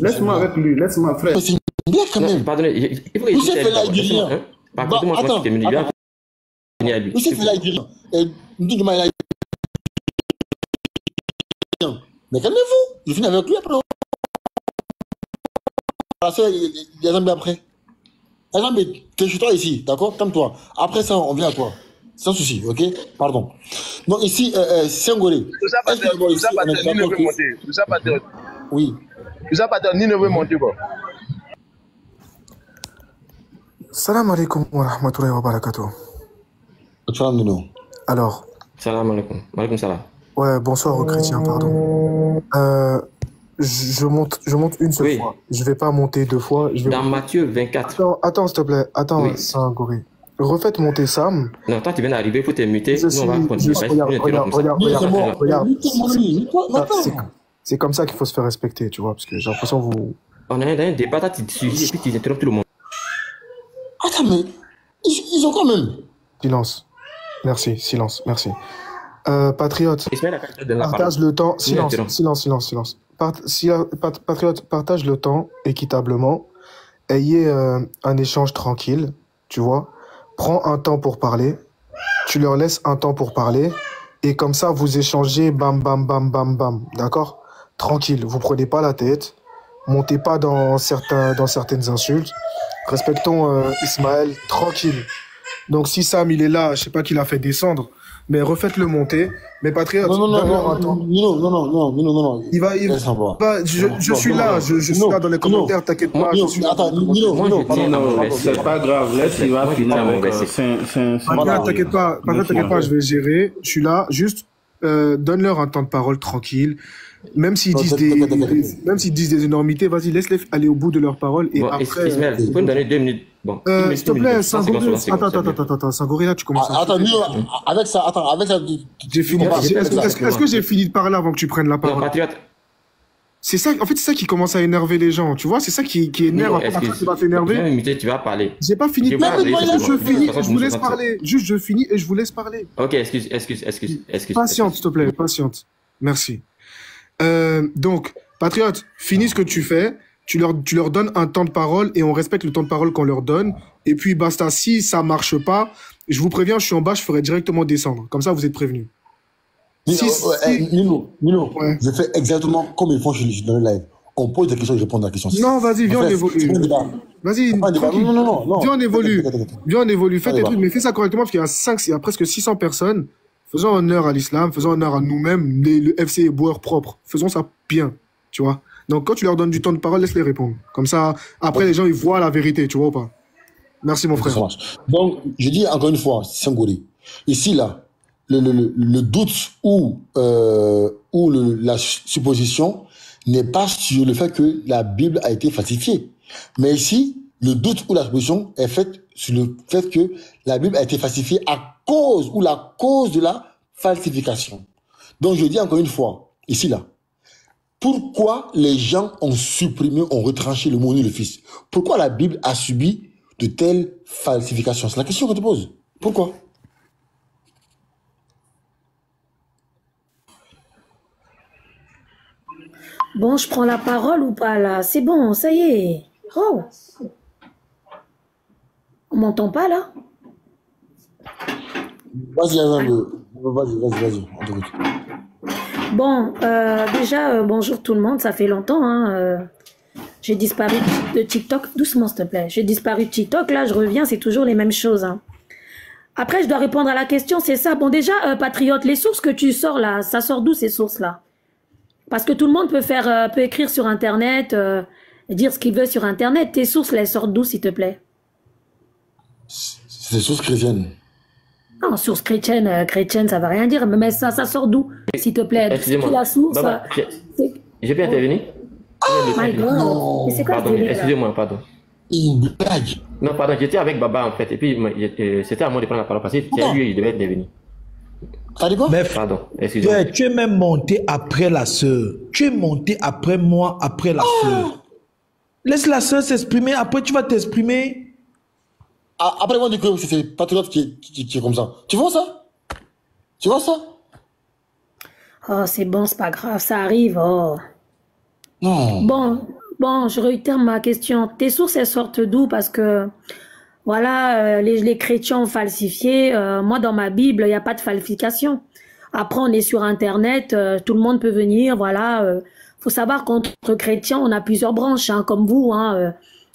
Laisse-moi avec lui, laisse-moi, frère. C'est bien quand même. Pardonnez, il faut que Youssef est là, il dit rien. Par contre, moi, je pense que tu termines. Il à lui. Youssef est là, il dit rien. Mais calmez-vous, je finis avec lui après. Il y a Zambé après. Zambé, t'es chez toi ici, d'accord? Calme-toi. Après ça, on vient à toi. Sans souci, ok? Pardon. Donc ici, Sengoré. Oui. Ni ne veut monter quoi. Salam alaikum wa rahmatullahi wa barakatuh. Alors. Salam alaikum. Alaikum salam. Ouais, bonsoir aux chrétiens, pardon. Je monte une seule fois. Je vais pas monter deux fois. Dans Matthieu 24. Attends, s'il te plaît. Attends, oui. Saint-Goré. Refaites monter Sam. Non, toi, tu viens d'arriver, il faut te muter. Nous, on va continuer. Regarde. C'est comme ça qu'il faut se faire respecter, tu vois, parce que j'ai l'impression que vous... On a un débat, tu te suivis et puis tu interromps tout le monde. Attends, mais ils ont quand même... Silence. Merci, silence, merci. Patriote, partage le temps... Silence. Patriote, partage le temps équitablement. Ayez un échange tranquille, tu vois. Prends un temps pour parler. Tu leur laisses un temps pour parler. Et comme ça, vous échangez bam, bam, bam, bam, bam. D'accord? Tranquille, vous prenez pas la tête. Montez pas dans certaines insultes. Respectons Ismaël, tranquille. Donc si Sam, il est là, je sais pas qui l'a fait descendre, mais refaites-le monter. Mais Patriote, non. Il va, je suis là, je suis là dans les commentaires, t'inquiète pas. C'est pas grave, laisse, il va finir avec t'inquiète pas, je vais gérer. Je suis là, juste donne-leur un temps de parole tranquille. Même s'ils disent des énormités, vas-y, laisse-les aller au bout de leurs paroles. Et après... Ismaël, vous pouvez me donner 2 minutes. Bon, s'il te plaît, attends, Sangorila, tu commences à... Attends, avec ça, j'ai fini. Est-ce que j'ai fini de parler avant que tu prennes la parole? Non, Patriote. C'est ça, en fait, c'est ça qui commence à énerver les gens, tu vois, c'est ça qui énerve. Après, tu vas t'énerver. Tu vas parler. J'ai pas fini de parler. Je finis, je vous laisse parler. Juste, je finis et je vous laisse parler. Ok, excuse. Patiente, s'il te plaît, patiente. Merci. Donc, Patriote, finis ce que tu fais. Tu leur donnes un temps de parole et on respecte le temps de parole qu'on leur donne. Et puis, basta. Si ça marche pas, je vous préviens, je suis en bas, je ferai directement descendre. Comme ça, vous êtes prévenus. Nino, ouais. Je fais exactement comme ils font dans le live. On pose des questions, ils répondent à la question. Non, vas-y, viens, on évolue. Vas-y, non. Viens, on évolue. Fais tes trucs, mais fais ça correctement parce qu'il y a presque 600 personnes. Faisons honneur à l'islam, faisons honneur à nous-mêmes, le FC est boire propre. Faisons ça bien, tu vois. Donc, quand tu leur donnes du temps de parole, laisse-les répondre. Comme ça, après, les gens, ils voient la vérité, tu vois ou pas? Merci, mon frère. Donc, je dis encore une fois, Sangori, ici, là, le doute ou la supposition n'est pas sur le fait que la Bible a été falsifiée. Mais ici, le doute ou la supposition est faite sur le fait que la Bible a été falsifiée à cause ou la cause de la falsification. Donc, je dis encore une fois, ici, là, pourquoi les gens ont supprimé, ont retranché le mot et le fils? Pourquoi la Bible a subi de telles falsifications? C'est la question que tu poses. Pourquoi? Bon, je prends la parole ou pas là? C'est bon, ça y est. Oh. On m'entend pas là? Vas-y, on t'écoute. Bon, déjà, bonjour tout le monde, ça fait longtemps. Hein, j'ai disparu de TikTok. Doucement, s'il te plaît. J'ai disparu de TikTok, là, je reviens, c'est toujours les mêmes choses. Hein. Après, je dois répondre à la question, c'est ça. Bon, déjà, Patriote, les sources que tu sors là, ça sort d'où ces sources-là? Parce que tout le monde peut écrire sur Internet, dire ce qu'il veut sur Internet. Tes sources, elles sortent d'où, s'il te plaît? C'est des sources chrétiennes. Non, source chrétienne, ça veut rien dire. Mais ça sort d'où, s'il te plaît? Excusez-moi. La source. J'ai pu intervenir? Oh my God. Mais c'est quoi pardon, excusez-moi, pardon. Une blague. Non, pardon, j'étais avec Baba en fait. Et puis, c'était à moi de prendre la parole parce que c'est lui, il devait intervenir. Mais pardon, excusez-moi. Tu es même monté après la sœur. Tu es monté après moi, après la sœur. Laisse la sœur s'exprimer, après tu vas t'exprimer. Après, moi, du coup, c'est Patriote qui est comme ça. Tu vois ça? Tu vois ça? Oh, c'est bon, c'est pas grave, ça arrive. Oh. Non. Bon, je réitère ma question. Tes sources, elles sortent d'où? Parce que, voilà, les chrétiens ont falsifié. Moi, dans ma Bible, il n'y a pas de falsification. Après, on est sur Internet, tout le monde peut venir, voilà. Faut savoir qu'entre chrétiens, on a plusieurs branches, hein, comme vous, hein.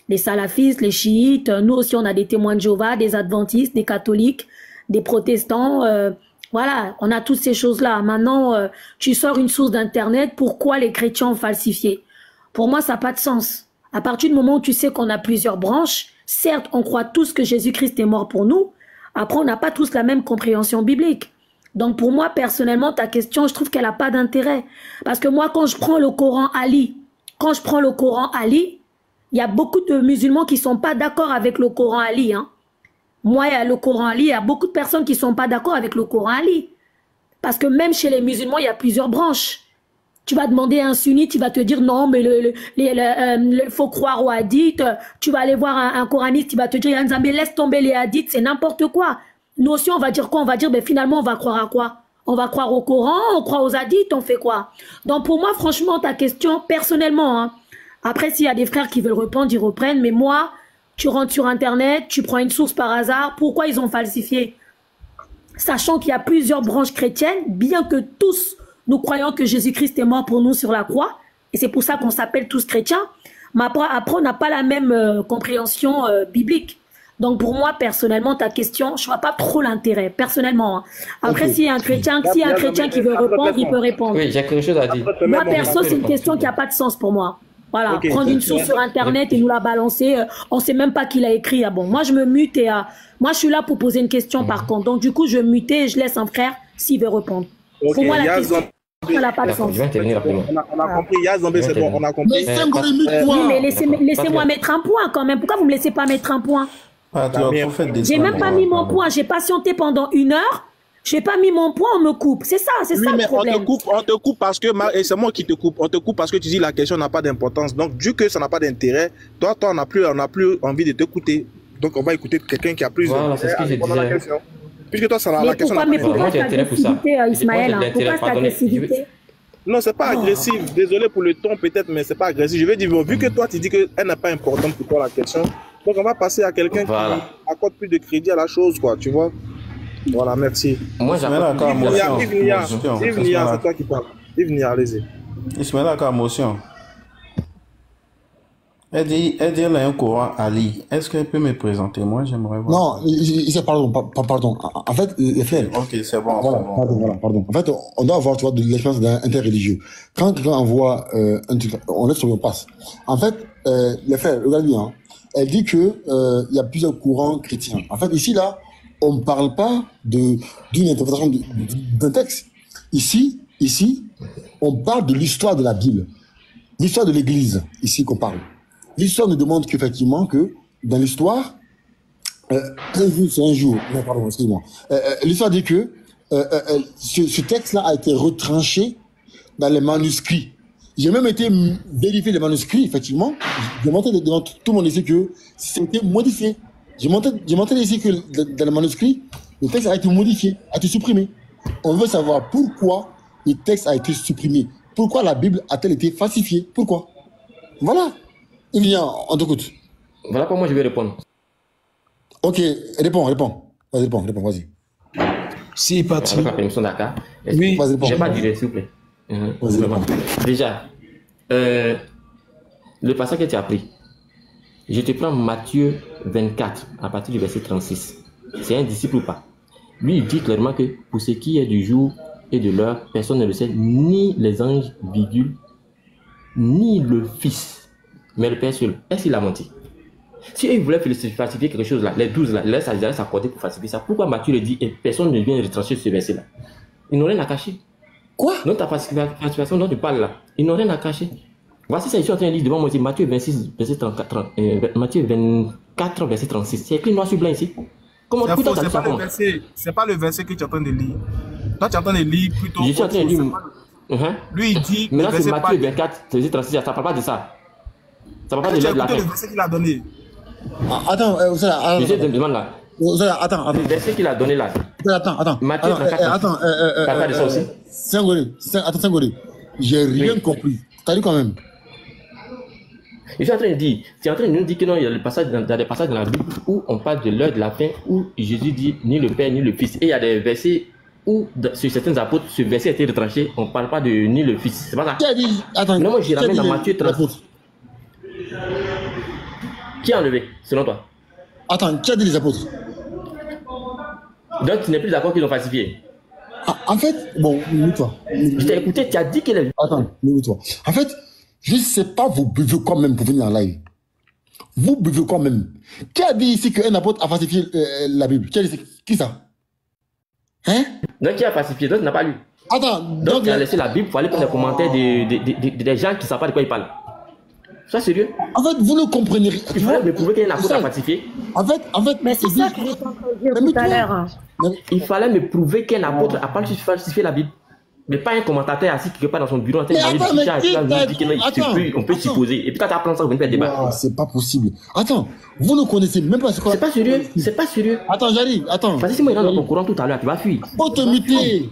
Les salafistes, les chiites, nous aussi on a des témoins de Jéhovah, des adventistes, des catholiques, des protestants, voilà, on a toutes ces choses-là. Maintenant, tu sors une source d'internet, pourquoi les chrétiens ont falsifié? Pour moi, ça n'a pas de sens. À partir du moment où tu sais qu'on a plusieurs branches, certes, on croit tous que Jésus-Christ est mort pour nous, après on n'a pas tous la même compréhension biblique. Donc pour moi, personnellement, ta question, je trouve qu'elle n'a pas d'intérêt. Parce que moi, quand je prends le Coran Ali, il y a beaucoup de musulmans qui ne sont pas d'accord avec le Coran Ali. Hein. Moi, le Coran Ali, il y a beaucoup de personnes qui ne sont pas d'accord avec le Coran Ali. Parce que même chez les musulmans, il y a plusieurs branches. Tu vas demander à un sunnite, il va te dire non, mais il faut croire aux hadiths. Tu vas aller voir un coraniste, il va te dire, mais laisse tomber les hadiths, c'est n'importe quoi. Nous aussi, on va dire quoi? On va dire, ben, finalement, on va croire à quoi? On va croire au Coran, on croit aux hadiths, on fait quoi? Donc pour moi, franchement, ta question, personnellement, hein, après, s'il y a des frères qui veulent répondre, ils reprennent. Mais moi, tu rentres sur Internet, tu prends une source par hasard. Pourquoi ils ont falsifié? Sachant qu'il y a plusieurs branches chrétiennes, bien que tous, nous croyons que Jésus-Christ est mort pour nous sur la croix. Et c'est pour ça qu'on s'appelle tous chrétiens. Mais après on n'a pas la même compréhension biblique. Donc pour moi, personnellement, ta question, je ne vois pas trop l'intérêt, personnellement. Hein. Après, s'il y a un chrétien qui veut répondre, il peut répondre. Oui, j'ai quelque chose à dire. Moi, perso, c'est une question qui n'a pas de sens pour moi. Voilà, prendre une source sur Internet et nous la balancer, on ne sait même pas qui l'a écrit. Ah bon, moi, je me mute et moi, je suis là pour poser une question par contre. Donc, du coup, je mute et je laisse un frère s'il veut répondre. Pour moi, la question n'a pas de sens. On a compris, Yazambé, c'est bon, on a compris. Mais laissez-moi mettre un point quand même. Pourquoi vous ne me laissez pas mettre un point? J'ai même pas mis mon point. J'ai patienté pendant 1 heure. J'ai pas mis mon point, on me coupe. C'est ça le problème. On te coupe parce que, et c'est moi qui te coupe. On te coupe parce que tu dis la question n'a pas d'importance. Donc, vu que ça n'a pas d'intérêt, toi, on n'a plus envie de t'écouter. Donc, on va écouter quelqu'un qui a plus d'intérêt. Voilà, c'est ce que je disais. Puisque toi, ça n'a la question. Mais pourquoi cette agressivité, Ismaël? Pourquoi cette agressivité? Non, c'est pas agressif. Désolé pour le ton, peut-être, mais c'est pas agressif. Je vais dire, vu que toi, tu dis qu'elle n'est pas importante pour toi, la question. Donc, on va passer à quelqu'un qui accorde plus de crédit à la chose, quoi, tu vois. Voilà, merci. Moi, j'appelle Yves Nia, c'est toi qui parles. Yves Nia, allez-y. Ismaël a motion. Elle dit elle a un courant Ali. Est-ce qu'elle peut me présenter? Moi, j'aimerais voir. Non, pardon. En fait, les frères. Ok, c'est bon. Pardon. En fait, on doit avoir, tu vois, de l'expérience interreligieux. Quand quelqu'un envoie un truc, on laisse sur le passe. En fait, les frères, regardez bien. Elle dit que il y a plusieurs courants chrétiens. En fait, ici, là, on ne parle pas d'une interprétation d'un texte. Ici, on parle de l'histoire de la Bible. L'histoire de l'Église, ici qu'on parle. L'histoire nous demande qu'effectivement, que dans l'histoire, l'histoire dit que ce texte-là a été retranché dans les manuscrits. J'ai même été vérifier les manuscrits, effectivement. J'ai montré devant tout le monde ici que c'était modifié. J'ai montré ici que dans le manuscrit, le texte a été modifié, a été supprimé. On veut savoir pourquoi le texte a été supprimé. Pourquoi la Bible a-t-elle été falsifiée? Pourquoi? Voilà. Il vient, on t'écoute. Voilà comment je vais répondre. Ok, réponds. Vas-y. Si, Patrick. Avec la permission d'Aka. Oui, vas-y, réponds. Je n'ai pas duré, s'il vous plaît. Déjà, le passage que tu as pris, je te prends Matthieu 24, à partir du verset 36. C'est un disciple ou pas? Lui, il dit clairement que pour ce qui est du jour et de l'heure, personne ne le sait, ni les anges, ni le Fils, mais le Père seul. Est-ce qu'il a menti? Si il voulait falsifier quelque chose là, les 12 là, il laisse s'accorder pour falsifier ça. Pourquoi Matthieu le dit et personne ne vient retrancher ce verset là? Ils n'ont rien à cacher. Quoi? Donc ta falsification dont tu parles là, ils n'ont rien à cacher. Voici ça, je suis en train de lire devant moi ici, Matthieu 26, verset 34, Matthieu 24, verset 36. C'est écrit noir sur blanc ici. Comment tu as ça? C'est pas le verset que tu es en train de lire. Toi, tu es en train de lire plutôt. Je suis en train de lire. Lui, il dit. Maintenant, c'est Matthieu 24, verset 36, ça ne parle pas de ça. Ça ne parle pas de la fin. Le verset qu'il a donné. Attends, je te demande là. Attends. Le verset qu'il a donné là. Attends. Matthieu 34. Attends, de ça aussi. Sengoré. J'ai rien compris. T'as lu quand même. Je suis en train de dire, tu es en train de nous dire que non, il y a des passages dans la Bible où on parle de l'heure de la fin, où Jésus dit ni le Père ni le Fils. Et il y a des versets où, sur certains apôtres, ce verset a été retranché, on ne parle pas de ni le Fils. C'est pas ça? Qui a dit? Attends. Non, moi j'ai ramène dans Matthieu 30. Qui a enlevé, selon toi? Attends, qui a dit les apôtres? Donc tu n'es plus d'accord qu'ils ont falsifié? En fait, bon, mets-toi. Je t'ai écouté, tu as dit qu'il est... Attends, mets-toi. En fait, je ne sais pas, vous buvez quand même pour venir en live. Vous buvez quand même. Qui a dit ici qu'un apôtre a falsifié la Bible? Qui a dit qui ça? Hein? Donc qui a falsifié? Donc tu n'as pas lu. Attends. Donc tu as laissé la Bible pour aller prendre les commentaires des gens qui ne savent pas de quoi ils parlent. Sois sérieux. En fait, vous ne comprenez rien. Il fallait me prouver qu'un apôtre a falsifié. En fait, mais c'est ça que j'ai entendu tout à l'heure. Il fallait me prouver qu'un apôtre a pas falsifié la Bible. Mais pas un commentateur assis quelque part dans son bureau en train de on peut supposer. Et puis quand tu apprends ça, vous venez faire débat. C'est pas possible. Attends, vous ne connaissez même pas ce quoi. C'est pas sérieux. C'est pas sérieux. Attends, j'arrive. Attends. Parce que si moi il rentre dans ton courant tout à l'heure, tu vas fuir. Faut te muter.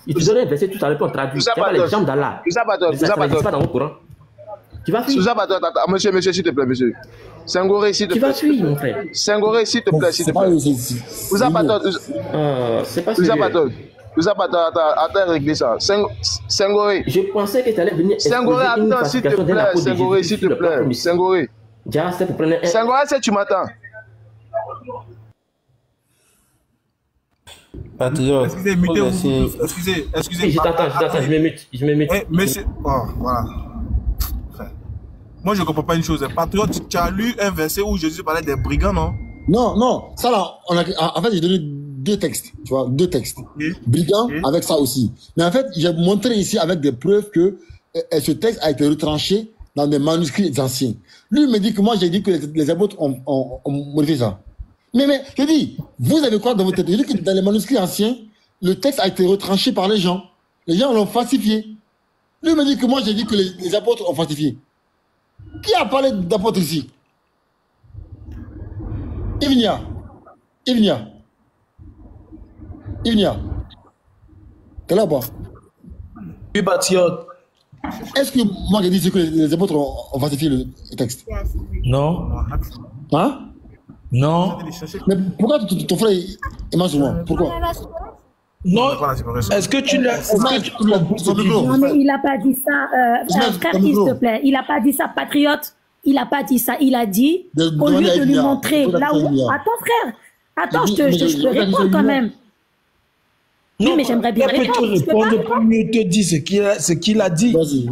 Il te donnait un verset tout à l'heure pour traduire. C'est pas les jambes d'Allah. Ça n'existe pas dans mon courant. Tu vas fuir. Monsieur, s'il te plaît, monsieur. Sengoré, s'il te plaît. Tu vas fuir, mon frère. Sengoré, s'il te plaît, s'il te plaît. Vous avez c'est pas sérieux. Vous avez attends, régler ça. Sengoré. Je pensais que tu allais venir. Sengoré, attends, s'il te plaît. Sengoré, s'il te plaît. Sengoré. Sengoré, c'est tu m'attends. Patriote. Excusez, mutez-vous. Excusez. Je t'attends, je me mute. Monsieur. Oh, voilà. Moi, je ne comprends pas une chose. Patriote, tu as lu un verset où Jésus parlait des brigands, non? Non. Ça là, en fait, j'ai donné deux textes, tu vois, deux textes. Brigand avec ça aussi. Mais en fait, j'ai montré ici avec des preuves que ce texte a été retranché dans des manuscrits anciens. Lui me dit que moi, j'ai dit que les apôtres ont modifié ça. Mais, je dis, vous avez quoi dans votre tête? Je dis que dans les manuscrits anciens, le texte a été retranché par les gens. Les gens l'ont falsifié. Lui me dit que moi, j'ai dit que les apôtres ont falsifié. Qui a parlé d'apôtres ici? Ivnia. T'es là ou pas? Oui, Patriote. Est-ce que moi j'ai dit que les apôtres ont falsifié le texte? Non. Hein? Non. Mais pourquoi ton frère est mal sur moi? Pourquoi? Non. Est-ce que tu l'as... Non, mais il n'a pas dit ça. Frère, s'il te plaît. Il n'a pas dit ça, Patriote. Il n'a pas dit ça. Il a dit, au lieu de lui montrer là où... Attends, frère. Attends, je te réponds quand même. Non, oui, mais j'aimerais bien répondre. Je peux pas mieux te dire ce qu'il a dit. Vas-y.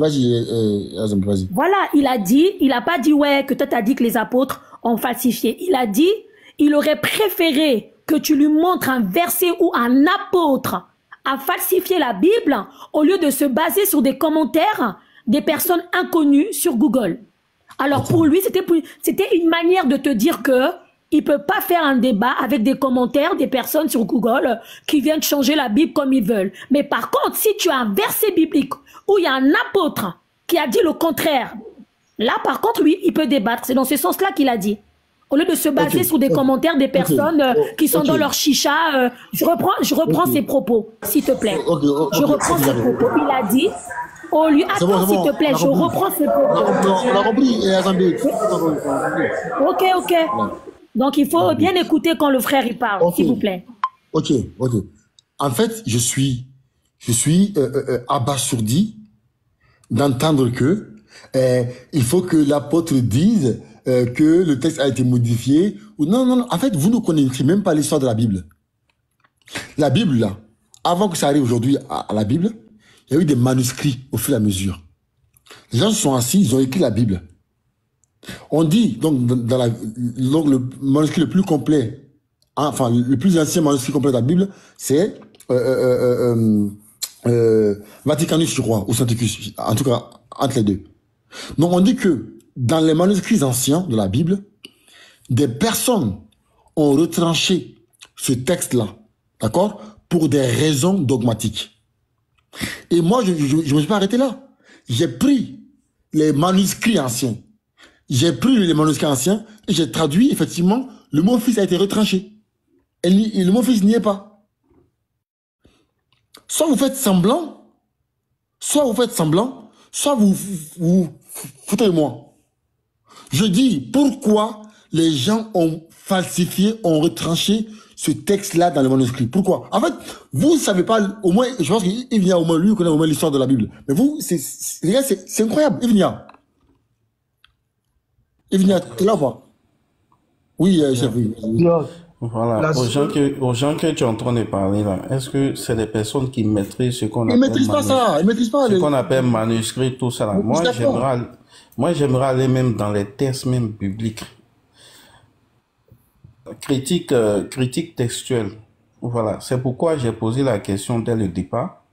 Voilà, il a dit, il n'a pas dit, ouais, que toi t'as dit que les apôtres ont falsifié. Il a dit, il aurait préféré que tu lui montres un verset où un apôtre a falsifié la Bible au lieu de se baser sur des commentaires des personnes inconnues sur Google. Alors pour lui, c'était une manière de te dire que il peut pas faire un débat avec des commentaires des personnes sur Google qui viennent changer la Bible comme ils veulent. Mais par contre, si tu as un verset biblique où il y a un apôtre qui a dit le contraire, là par contre, lui, il peut débattre. C'est dans ce sens-là qu'il a dit. Au lieu de se baser sur des commentaires des personnes qui sont dans leur chicha, je reprends ses propos, s'il te plaît. Je reprends ses propos. Il a dit, au lieu, attends, s'il te plaît, je reprends ses propos. On a compris, Ok. Donc, il faut bien écouter quand le frère il parle, s'il vous plaît. Ok. En fait, je suis abasourdi d'entendre que il faut que l'apôtre dise que le texte a été modifié. Ou non. En fait, vous ne connaissez même pas l'histoire de la Bible. La Bible, là, avant que ça arrive aujourd'hui à la Bible, il y a eu des manuscrits au fur et à mesure. Les gens se sont assis, ils ont écrit la Bible. On dit, donc, dans le manuscrit le plus complet, enfin, le plus ancien manuscrit complet de la Bible, c'est Vaticanus, je crois, ou Saint-Ticus, en tout cas, entre les deux. Donc, on dit que dans les manuscrits anciens de la Bible, des personnes ont retranché ce texte-là, d'accord, pour des raisons dogmatiques. Et moi, je ne me suis pas arrêté là. J'ai pris les manuscrits anciens. Et j'ai traduit, effectivement, le mot fils a été retranché. Et le mot fils n'y est pas. Soit vous faites semblant, soit vous foutez de moi. Je dis, pourquoi les gens ont falsifié, ont retranché ce texte-là dans le manuscrit? Pourquoi? En fait, vous ne savez pas, au moins, je pense qu'il vient au moins, lui, connaît au moins l'histoire de la Bible. Mais vous, les gars, c'est incroyable, Ivnia, t'es là ou pas? Oui, chef, oui. Voilà, aux gens que tu es en train de parler là, est-ce que c'est des personnes qui maîtrisent ce qu'on appelle... Ils maîtrisent pas ça, ils maîtrisent pas... Ce qu'on appelle manuscrit, tout ça là. Moi, j'aimerais aller même dans les textes même bibliques. Critique textuelle. Voilà, c'est pourquoi j'ai posé la question dès le départ.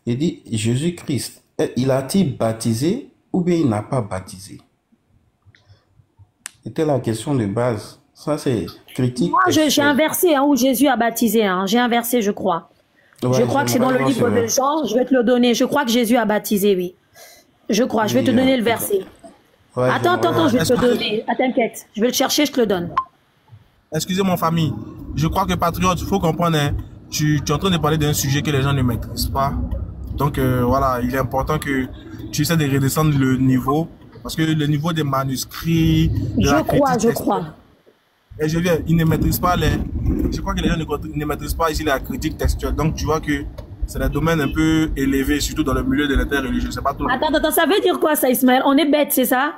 Il dit, Jésus-Christ, il a-t-il baptisé ou bien il n'a pas baptisé? C'était la question de base. Ça, c'est critique. Moi, j'ai un verset où Jésus a baptisé. J'ai un verset, je crois. Ouais, je crois que c'est dans le livre de Jean. Je vais te le donner. Je crois que Jésus a baptisé, oui. Je crois. Je vais te donner le verset. Ouais, attends, je vais te donner. T'inquiète. Je vais le chercher, je te le donne. Excusez mon famille. Je crois que Patriote, il faut comprendre, hein, tu es en train de parler d'un sujet que les gens ne maîtrisent pas. Donc, voilà, il est important que tu essaies de redescendre le niveau. Parce que le niveau des manuscrits... Je crois. Et je viens, ils ne maîtrisent pas les... Je crois que les gens ne maîtrisent pas ici la critique textuelle. Donc, tu vois que c'est des domaines un peu élevés, surtout dans le milieu de l'interreligieux. C'est pas tout. Attends, ça veut dire quoi ça, Ismaël? On est bête, c'est ça?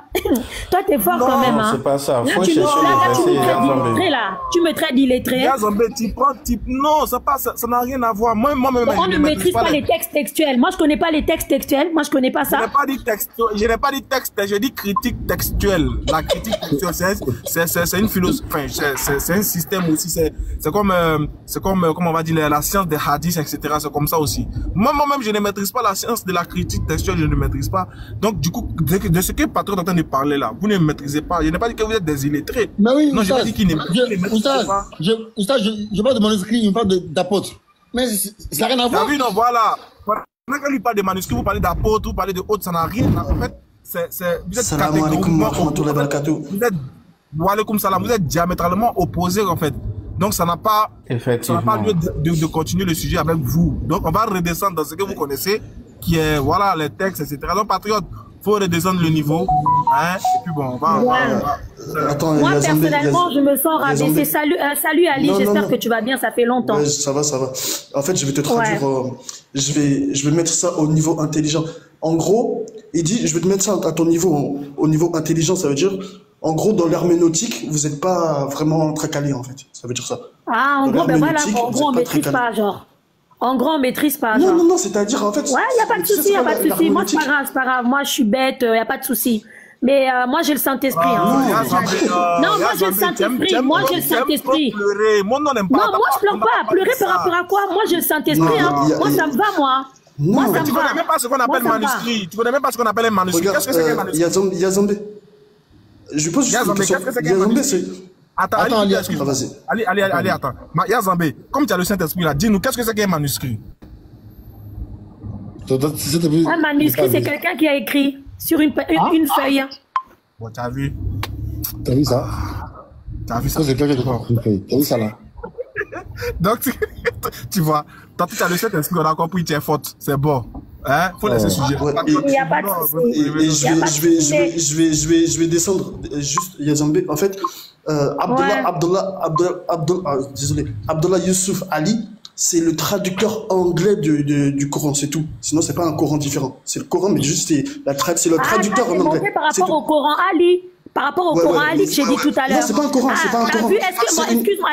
Toi, t'es fort quand même. Non, c'est pas ça. Là, Faut chercher les versets. Tu me traites d'illettré. Yazambé, tu prends type. Non, ça n'a rien à voir. Moi-même, on ne maîtrise pas les textes textuels. Moi, je connais pas les textes textuels. Moi, je connais pas ça. Je n'ai pas dit texte, j'ai dit critique textuelle. La critique textuelle, c'est une philosophie. Enfin, c'est un système aussi. C'est comme, comment on va dire, la science des hadiths, etc. C'est comme ça aussi. Moi-même, je ne maîtrise pas la science de la critique textuelle, je ne maîtrise pas. Donc, du coup, de ce que Patrick est en train de parler là, vous ne maîtrisez pas. Je n'ai pas dit que vous êtes des illettrés. Mais oui, non, je n'ai pas dit qu'il ne maîtrise pas. Je parle de manuscrits, il me parle d'apôtres. Mais ça n'a rien à voir. Oui, non, voilà. Quand lui parle de manuscrits, vous parlez d'apôtres, vous parlez de autres, ça n'a rien à voir. En fait, vous êtes vous êtes diamétralement opposés en fait. Donc ça n'a pas lieu de continuer le sujet avec vous. Donc on va redescendre dans ce que vous connaissez, qui est voilà les textes, etc. Donc patriote, faut redescendre le niveau, hein, et puis bon, on va. Attends, moi personnellement, je me sens rabaissé. Salut Ali, j'espère que tu vas bien. Ça fait longtemps. Ouais, ça va. En fait, je vais te traduire. Je vais mettre ça au niveau intelligent. En gros, il dit, je vais te mettre ça à ton niveau, au niveau intelligent. Ça veut dire, en gros, dans l'herméneutique, vous n'êtes pas vraiment très calé, en fait. Ça veut dire ça. Ah, en gros, ben voilà, en gros, on maîtrise pas, genre. En gros, on maîtrise pas, genre. Non, c'est-à-dire, en fait. Ouais, y a pas de souci, y a pas de souci. Moi, c'est pas grave. Moi, je suis bête, y a pas de souci. Mais moi, j'ai le Saint-Esprit. Non, moi, j'ai le Saint-Esprit. Moi, j'ai le Saint-Esprit. Non, moi, je pleure pas. Pleurer par rapport à quoi? Moi, j'ai le Saint-Esprit. Moi, ça me va, moi. Moi, ça me va. Tu connais même pas ce qu'on appelle manuscrit. Tu connais même pas ce qu'on appelle un manuscrit. Qu'est-ce que c'est qu'un manuscrit? Yazambé. Je pose juste une question. Yazambé, c'est... Attends, Ali, vas-y. Allez, attends. Yazambé, comme tu as le Saint-Esprit là, dis-nous, qu'est-ce que c'est qu'un manuscrit? Un manuscrit, c'est quelqu'un qui a écrit sur une feuille. Bon, t'as vu? T'as vu ça? C'est quelqu'un qui a une feuille. T'as vu ça là? Donc, tu vois, tant que tu as le Saint-Esprit, on a compris que tu es faute. C'est bon. Hein? Faut laisser le sujet. Il n'y a pas de souci. Et je vais descendre juste Yazambé. En fait, Abdullah Youssouf Ali, c'est le traducteur anglais du Coran, c'est tout. Sinon, c'est pas un Coran différent. C'est le Coran, mais juste c'est le traducteur en anglais. Par rapport au Coran Ali. Par rapport au Coran Ali que j'ai dit tout à l'heure. Non, c'est pas un Coran, c'est pas un Coran. Excuse-moi,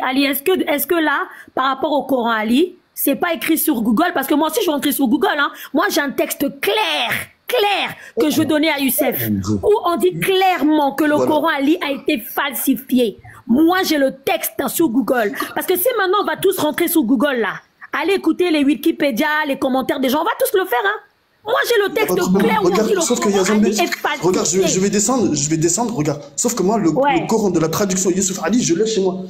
Ali, est-ce que là, par rapport au Coran Ali, c'est pas écrit sur Google? Parce que moi aussi, je vais entrer sur Google, hein. Moi, j'ai un texte clair, que je veux donner à Youssef, où on dit clairement que le Coran Ali a été falsifié. Moi, j'ai le texte sur Google. Parce que si maintenant, on va tous rentrer sur Google, là, allez écouter les Wikipédia, les commentaires des gens, on va tous le faire, hein. Moi, j'ai le texte clair où on dit le Coran Ali est falsifié. Regarde, je vais descendre, regarde. Sauf que moi, le Coran de la traduction Youssouf Ali, je l'ai chez moi.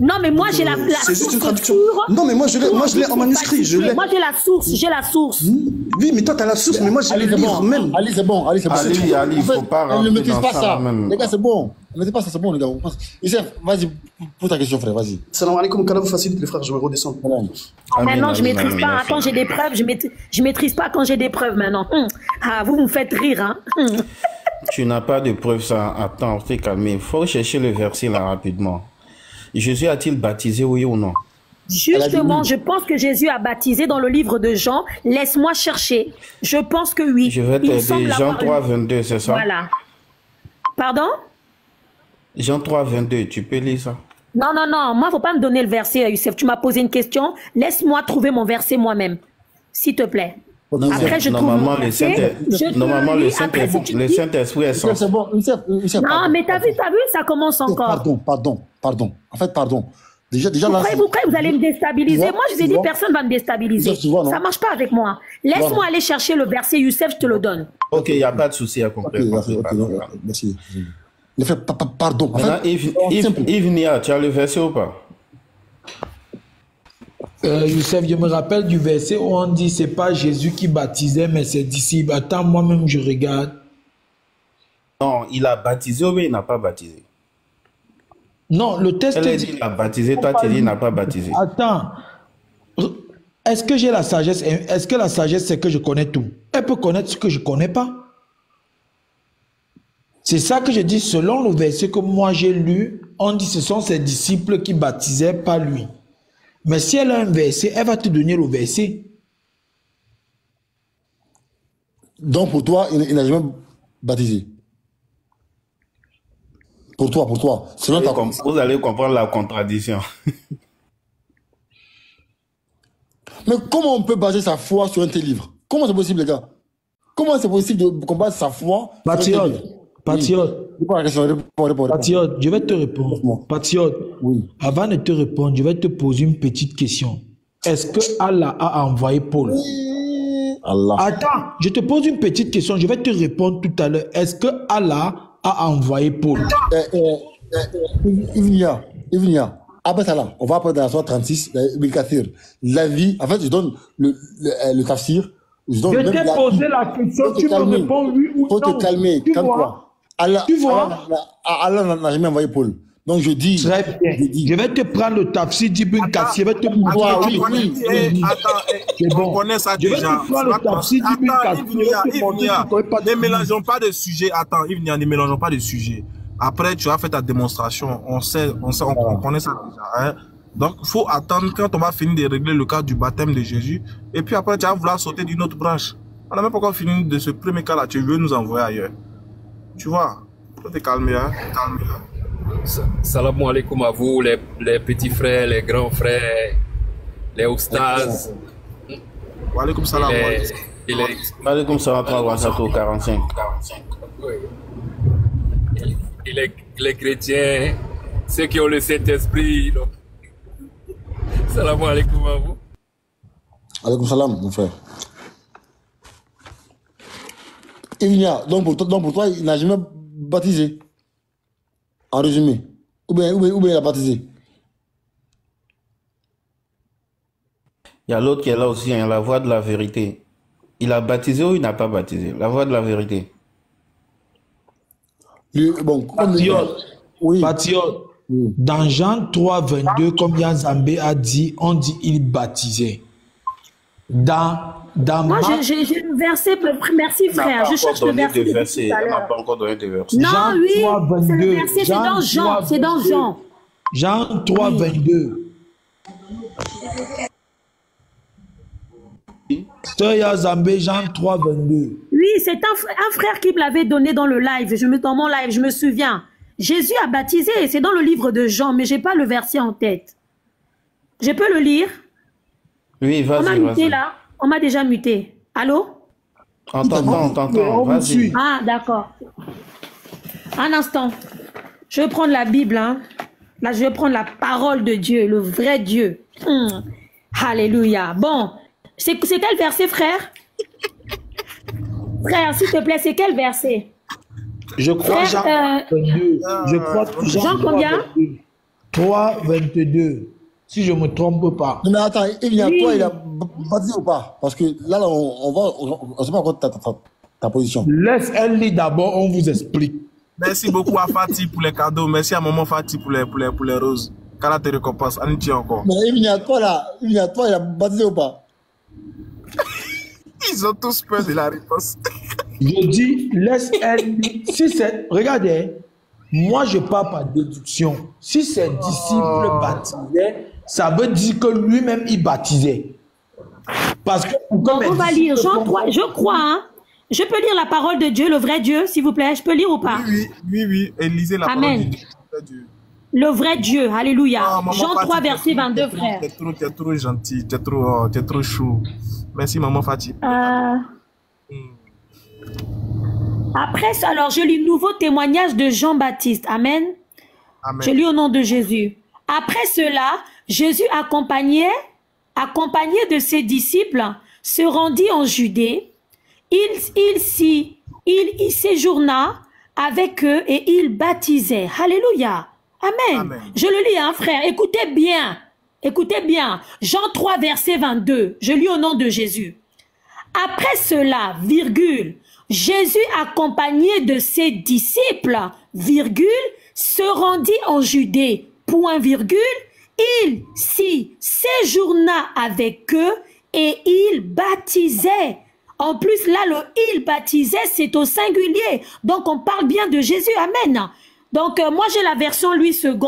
Non, mais moi, j'ai la c'est juste une traduction. Non, mais moi, je l'ai en manuscrit. Moi, j'ai la source. Oui, mais toi, t'as la source, mais moi, j'ai le livre même. Ali, c'est bon. Ali, il faut pas rentrer dans ça. Les gars, c'est bon. Ne mettez pas ça, c'est bon, les gars. Youssef, vas-y, pose ta question, frère, vas-y. Salam alaikum, qu'Allah vous facilite, les frères, je vais redescendre. Maintenant, je maîtrise pas. Quand j'ai des preuves, je maîtrise pas quand j'ai des preuves, maintenant. Ah, vous me faites rire, hein. Tu n'as pas de preuves, ça. Attends, t'es calmé. Il faut chercher le verset, là, rapidement. Jésus a-t-il baptisé, oui ou non? Justement, je pense que Jésus a baptisé dans le livre de Jean. Laisse-moi chercher. Je pense que oui. Je vais t'aider. Jean 3, 22, c'est ça? Voilà. Pardon? Jean 3, 22, tu peux lire ça? Non. Moi, faut pas me donner le verset, Youssef. Tu m'as posé une question. Laisse-moi trouver mon verset moi-même. S'il te plaît. Après, je normalement, le Saint-Esprit est censé. C'est bon, Youssef. Non, mais t'as vu, ça commence encore. Pardon. En fait, pardon. Déjà là. Pourquoi vous allez me déstabiliser? Moi, je vous ai dit, personne va me déstabiliser. Ça marche pas avec moi. Laisse-moi aller chercher le verset, Youssef, je te le donne. Ok, il n'y a pas de souci à comprendre. Merci. Pardon. Yves Nia, tu as le verset ou pas? Youssef, je me rappelle du verset où on dit c'est pas Jésus qui baptisait, mais ses disciples. Attends, moi-même, je regarde. Non, il a baptisé ou bien il n'a pas baptisé? Non, le texte dit il a baptisé, toi tu dis il n'a pas baptisé. Attends, est-ce que j'ai la sagesse? Est-ce que la sagesse, c'est que je connais tout? Elle peut connaître ce que je ne connais pas. C'est ça que je dis, selon le verset que moi j'ai lu, on dit ce sont ses disciples qui baptisaient, pas lui. Mais si elle a un verset, elle va te donner le verset. Donc pour toi, il n'a jamais baptisé. Pour toi. Selon vous allez comprendre la contradiction. Mais comment on peut baser sa foi sur un tel livre? Comment c'est possible, les gars? Comment c'est possible de combattre sa foi? Patriote, je vais te répondre. Patriote, oui. Avant de te répondre, je vais te poser une petite question. Est-ce que Allah a envoyé Paul? Allah. Attends, je te pose une petite question. Je vais te répondre tout à l'heure. Est-ce que Allah a envoyé Paul? Ivnia. Après ça là, on va après dans la soirée 36, la vie, en fait, je donne le tafsir. Je t'ai posé la question, tu me réponds oui ou non. Faut te calmer, calme-toi. Allah n'a jamais envoyé Paul. Donc je dis... Très bien. Je vais te prendre le tafsir d'Ibn Kathir. Je vais te montrer. On connaît ça déjà. Je vais te prendre le tafsir d'Ibn Kathir. Ne mélangeons pas de sujet. Attends, Ivnia, ne mélangeons pas de sujet. Après, tu as fait ta démonstration. On connaît ça déjà. Hein? Donc, il faut attendre quand on va finir de régler le cas du baptême de Jésus. Et puis après, tu vas vouloir sauter d'une autre branche. On n'a même pas encore fini de ce premier cas-là. Tu veux nous envoyer ailleurs. Tu vois, faut te calmer. Hein? Salam alaikum à vous, les petits frères, les grands frères, les oustas. Wa alaikum salam. Wa alaikum salam, 45. Et les chrétiens, ceux qui ont le Saint-Esprit. Salam alaikum à vous. Alaikum salam, mon frère. Ivnia, donc pour toi, il n'a jamais baptisé. En résumé. Ou bien il a baptisé. Il y a l'autre qui est là aussi, hein, la voix de la vérité. Il a baptisé ou il n'a pas baptisé? La voix de la vérité. Patriote, dans Jean 3, 22, comme Yanzambé a dit, on dit il baptisait. Moi, j'ai le verset. Merci, frère. Je cherche le verset. On n'a pas encore donné de verset. Non, oui, c'est le verset. C'est dans Jean. C'est dans Jean. Jean 3, 22. Sœur Yazambé, Jean 3, 22. Oui, c'est un frère qui me l'avait donné dans le live. Dans mon live, je me souviens. Jésus a baptisé. C'est dans le livre de Jean, mais je n'ai pas le verset en tête. Je peux le lire? Oui, vas-y. On m'a muté là. On m'a déjà muté. Allô? On t'entend. Vas-y. Ah, d'accord. Un instant. Je vais prendre la Bible. Hein. Là, je vais prendre la parole de Dieu, le vrai Dieu. Alléluia. Bon, c'est quel verset, frère? Frère, s'il te plaît, c'est quel verset? Je crois Jean 22. Je crois Jean combien? 3, 22. Si je ne me trompe pas. Mais attends, toi, il a baptisé ou pas? Parce que là, on ne sait pas encore ta position. Laisse elle lire d'abord, on vous explique. Merci beaucoup à Fatih pour les cadeaux. Merci à maman Fatih pour les roses. Qu'Allah te récompense. On y tient encore. Mais toi, il a baptisé ou pas? Ils ont tous peur de la réponse. Je dis, laisse elle lire. Si c'est... Regardez, moi je parle par déduction. Si ses disciples baptisaient, ça veut dire que lui-même il baptisait. Parce que on va lire Jean 3, je crois. Hein? Je peux lire la parole de Dieu, le vrai Dieu, s'il vous plaît. Je peux lire ou pas? Oui. Et lisez la parole de Dieu. Le vrai Dieu, alléluia. Jean 3, verset 22, frère. T'es trop gentil, t'es trop chou. Merci, maman Fatih. Après ça, alors je lis le nouveau témoignage de Jean-Baptiste. Amen. Je lis au nom de Jésus. Après cela, Jésus accompagné de ses disciples, se rendit en Judée. Il y séjourna avec eux et il baptisait. Alléluia. Amen. Je le lis, hein, frère. Écoutez bien. Écoutez bien. Jean 3, verset 22. Je lis au nom de Jésus. Après cela, virgule, Jésus accompagné de ses disciples, virgule, se rendit en Judée, point virgule, il s'y séjourna avec eux et il baptisait. En plus, là, le « il baptisait », c'est au singulier. Donc, on parle bien de Jésus. Amen. Donc, moi, j'ai la version Louis II.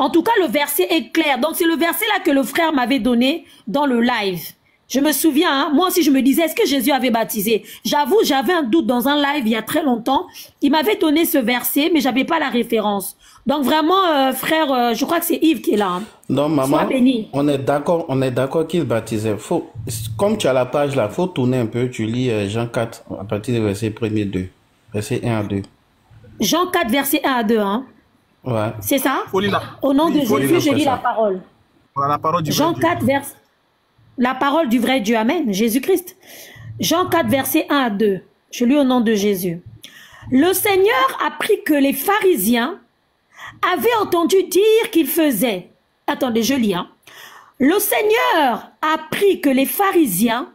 En tout cas, le verset est clair. Donc, c'est le verset là que le frère m'avait donné dans le live. Je me souviens, hein, moi aussi, je me disais, est-ce que Jésus avait baptisé? J'avoue, j'avais un doute dans un live il y a très longtemps. Il m'avait donné ce verset, mais j'avais pas la référence. Donc, vraiment, frère, je crois que c'est Yves qui est là. Hein. Non, maman, on est d'accord qu'il baptisait. Comme tu as la page là, faut tourner un peu. Tu lis Jean 4, à partir du verset 1er 2. Verset 1 à 2. Jean 4, verset 1 à 2, hein. Ouais. C'est ça? Au nom de Jésus, je lis la parole. Voilà, la parole du Jean 4, verset... La parole du vrai Dieu, amen, Jésus-Christ. Jean 4, verset 1 à 2. Je lis au nom de Jésus. Le Seigneur apprit que les pharisiens avaient entendu dire qu'il faisait... Attendez, je lis. Hein. Le Seigneur apprit que les pharisiens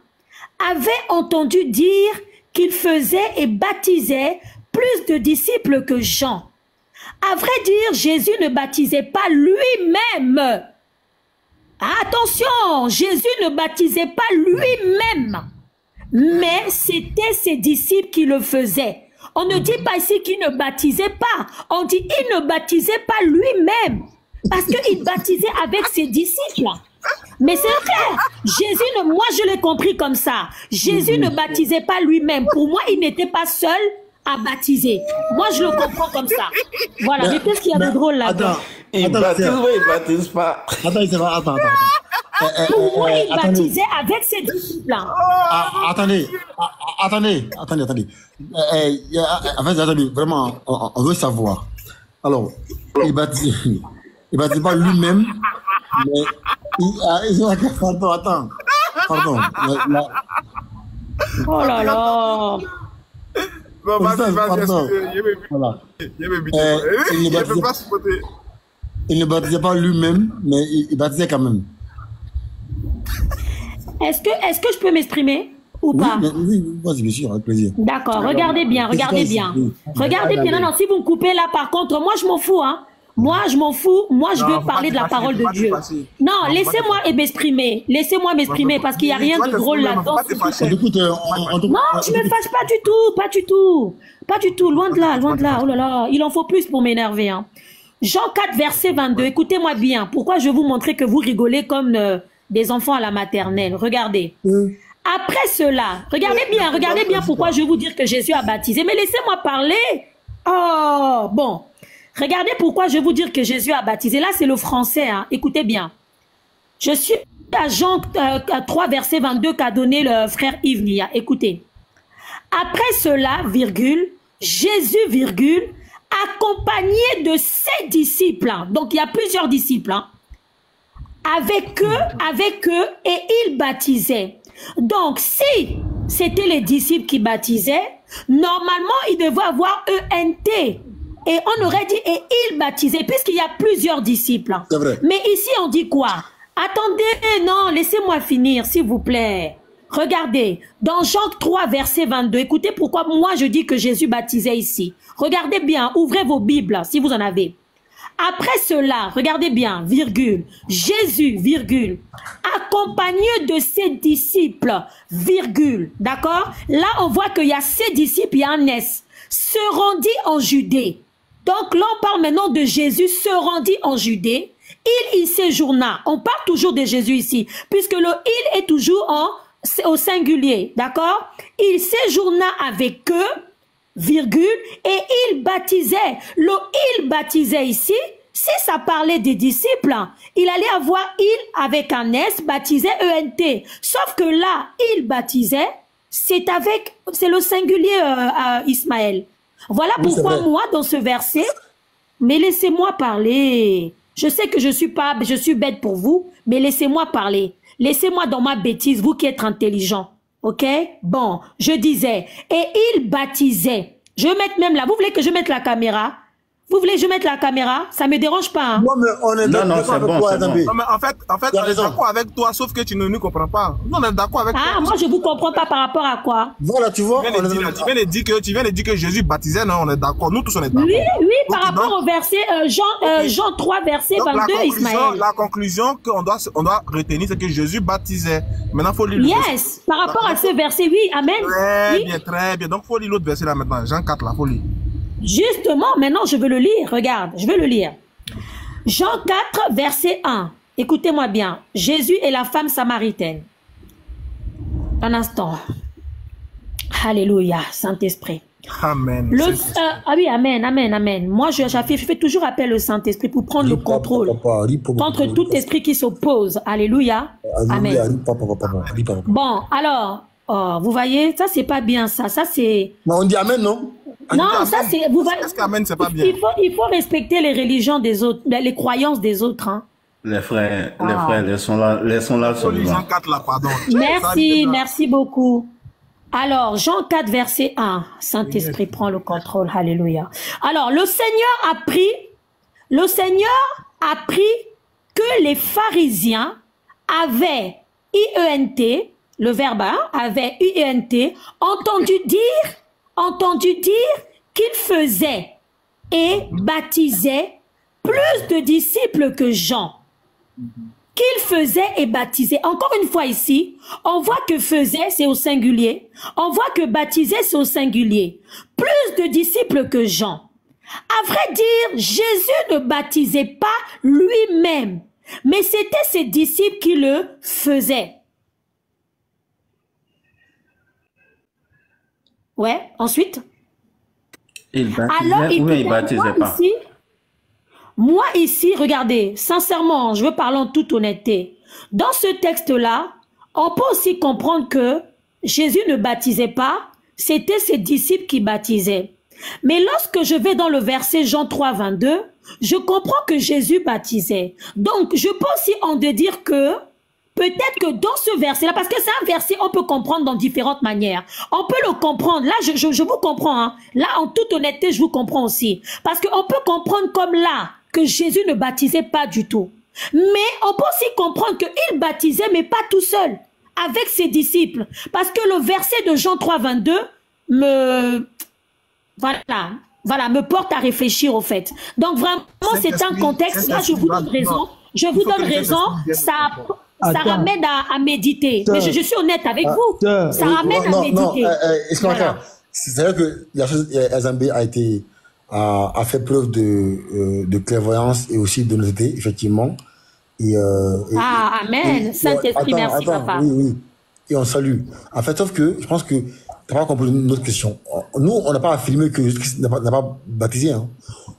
avaient entendu dire qu'il faisait et baptisait plus de disciples que Jean. À vrai dire, Jésus ne baptisait pas lui-même. Attention, Jésus ne baptisait pas lui-même, mais c'était ses disciples qui le faisaient. On ne dit pas ici qu'il ne baptisait pas, on dit qu'il ne baptisait pas lui-même, parce qu'il baptisait avec ses disciples. Mais c'est clair, Jésus, moi je l'ai compris comme ça, Jésus ne baptisait pas lui-même. Pour moi, il n'était pas seul à baptiser. Moi, je le comprends comme ça. Voilà, mais qu'est-ce qu'il y a de drôle là-dedans? Il baptise ou il baptise pas? Attends. Pour moi, il baptisait avec ses disciples. Attendez. Attendez, vraiment, on veut savoir. Alors, il baptisait pas lui-même, mais Attends. Oh là là. Bon, il ne baptisait pas lui-même, mais il baptisait quand même. Est-ce que je peux m'exprimer ou pas? Oui, vas-y, bien sûr, avec plaisir. D'accord, regardez bien. Regardez bien. Non, si vous me coupez là, par contre, moi je m'en fous, hein. Moi, je m'en fous. Moi, je veux parler de la parole de Dieu. Non, laissez-moi m'exprimer. Laissez-moi m'exprimer parce qu'il n'y a rien de drôle là-dedans. Non, je ne me fâche pas du tout. Pas du tout. Loin de là. Oh là là. Il en faut plus pour m'énerver. Hein. Jean 4, verset 22. Écoutez-moi bien. Pourquoi je vais vous montrer que vous rigolez comme des enfants à la maternelle? Regardez. Après cela, regardez bien pourquoi je vais vous dire que Jésus a baptisé. Mais laissez-moi parler. Oh, bon. Regardez pourquoi je vais vous dire que Jésus a baptisé. Là, c'est le français. Hein. Écoutez bien. Je suis à Jean 3, verset 22 qu'a donné le frère Yves Nia. Écoutez. Après cela, virgule, Jésus, virgule, accompagné de ses disciples. Hein. Donc, il y a plusieurs disciples. Hein. Avec eux, et il baptisait. Donc, si c'était les disciples qui baptisaient, normalement, il devait avoir ENT. Et on aurait dit, et il baptisait, puisqu'il y a plusieurs disciples. C'est vrai. Mais ici, on dit quoi? Attendez, non, laissez-moi finir, s'il vous plaît. Regardez, dans Jean 3, verset 22, écoutez pourquoi moi je dis que Jésus baptisait ici. Regardez bien, ouvrez vos Bibles, si vous en avez. Après cela, regardez bien, virgule, Jésus, virgule, accompagné de ses disciples, virgule, d'accord? Là, on voit qu'il y a ses disciples, il y a un S, se rendit en Judée. Donc là, on parle maintenant de Jésus se rendit en Judée. Il y séjourna. On parle toujours de Jésus ici, puisque le « il » est toujours au singulier, d'accord? Il séjourna avec eux, virgule, et il baptisait. Le « il » baptisait ici, si ça parlait des disciples, il allait avoir « il » avec un S, baptisé ENT. Sauf que là, « il » baptisait, c'est le singulier Ismaël. Voilà pourquoi moi, dans ce verset, mais laissez-moi parler. Je sais que je suis bête pour vous, mais laissez-moi parler. Laissez-moi dans ma bêtise, vous qui êtes intelligent. Ok? Bon, je disais, et il baptisait. Je vais mettre même là. Vous voulez que je mette la caméra? Vous voulez que je mette la caméra? Ça me dérange pas. Hein? Non, mais on est d'accord avec toi, non, mais en fait, on est d'accord avec toi, sauf que tu ne nous comprends pas. Nous, on est d'accord avec toi. Ah, moi, je vous comprends pas par rapport à quoi? Voilà, tu vois. Tu viens de dire que Jésus baptisait, non, on est d'accord. Nous tous, on est d'accord. Oui, par rapport au verset, Jean 3, verset 22, Ismaël. La conclusion qu'on doit retenir, c'est que Jésus baptisait. Maintenant, il faut lire. Yes, par rapport à ce verset, oui, amen. Très bien. Donc, il faut lire l'autre verset là maintenant. Jean 4, là, il faut lire. Justement, maintenant, je veux le lire. Regarde, je veux le lire. Jean 4, verset 1. Écoutez-moi bien. Jésus et la femme samaritaine. Un instant. Alléluia, Saint-Esprit. Amen. Ah oui, amen, amen, amen. Moi, je fais toujours appel au Saint-Esprit pour prendre le contrôle contre tout esprit qui s'oppose. Alléluia. Amen. Bon, alors, vous voyez, ça, c'est pas bien, ça. Ça, c'est... On dit amen, non? Non, ça, c'est... Vous voyez, est-ce qu'amen, c'est pas bien? Il faut respecter les religions des autres, les croyances des autres, hein. Les frères, laissons là seulement. Merci, merci beaucoup. Alors, Jean 4, verset 1. Saint-Esprit prend le contrôle. Alléluia. Alors, le Seigneur a pris que les pharisiens avaient, I-E-N-T, le verbe avait, I-E-N-T, entendu dire qu'il faisait et baptisait plus de disciples que Jean. Qu'il faisait et baptisait. Encore une fois ici, on voit que faisait, c'est au singulier. On voit que baptisait, c'est au singulier. Plus de disciples que Jean. À vrai dire, Jésus ne baptisait pas lui-même, mais c'était ses disciples qui le faisaient. Ouais, ensuite. Il baptisait ou il baptisait pas? Moi ici, regardez, sincèrement, je veux parler en toute honnêteté. Dans ce texte-là, on peut aussi comprendre que Jésus ne baptisait pas, c'était ses disciples qui baptisaient. Mais lorsque je vais dans le verset Jean 3, 22, je comprends que Jésus baptisait. Donc, je peux aussi en déduire que peut-être que dans ce verset-là, parce que c'est un verset, on peut comprendre dans différentes manières. On peut le comprendre. Là, je vous comprends. Hein. Là, en toute honnêteté, je vous comprends aussi. Parce qu'on peut comprendre comme là, que Jésus ne baptisait pas du tout. Mais on peut aussi comprendre qu'il baptisait, mais pas tout seul, avec ses disciples. Parce que le verset de Jean 3, 22 me porte à réfléchir au fait. Donc vraiment, c'est un contexte, là je vous donne raison. Je vous donne raison, ça ramène à méditer. Mais je suis honnête avec vous, ça ramène à méditer. C'est vrai que Azambé a fait preuve de clairvoyance et aussi de d'honnêteté, effectivement. Amen. Saint-Esprit, merci, papa. Oui. Et on salue. En fait, sauf que je pense que tu n'as pas compris notre question. Nous, on n'a pas affirmé que Jésus-Christ n'a pas baptisé. Hein.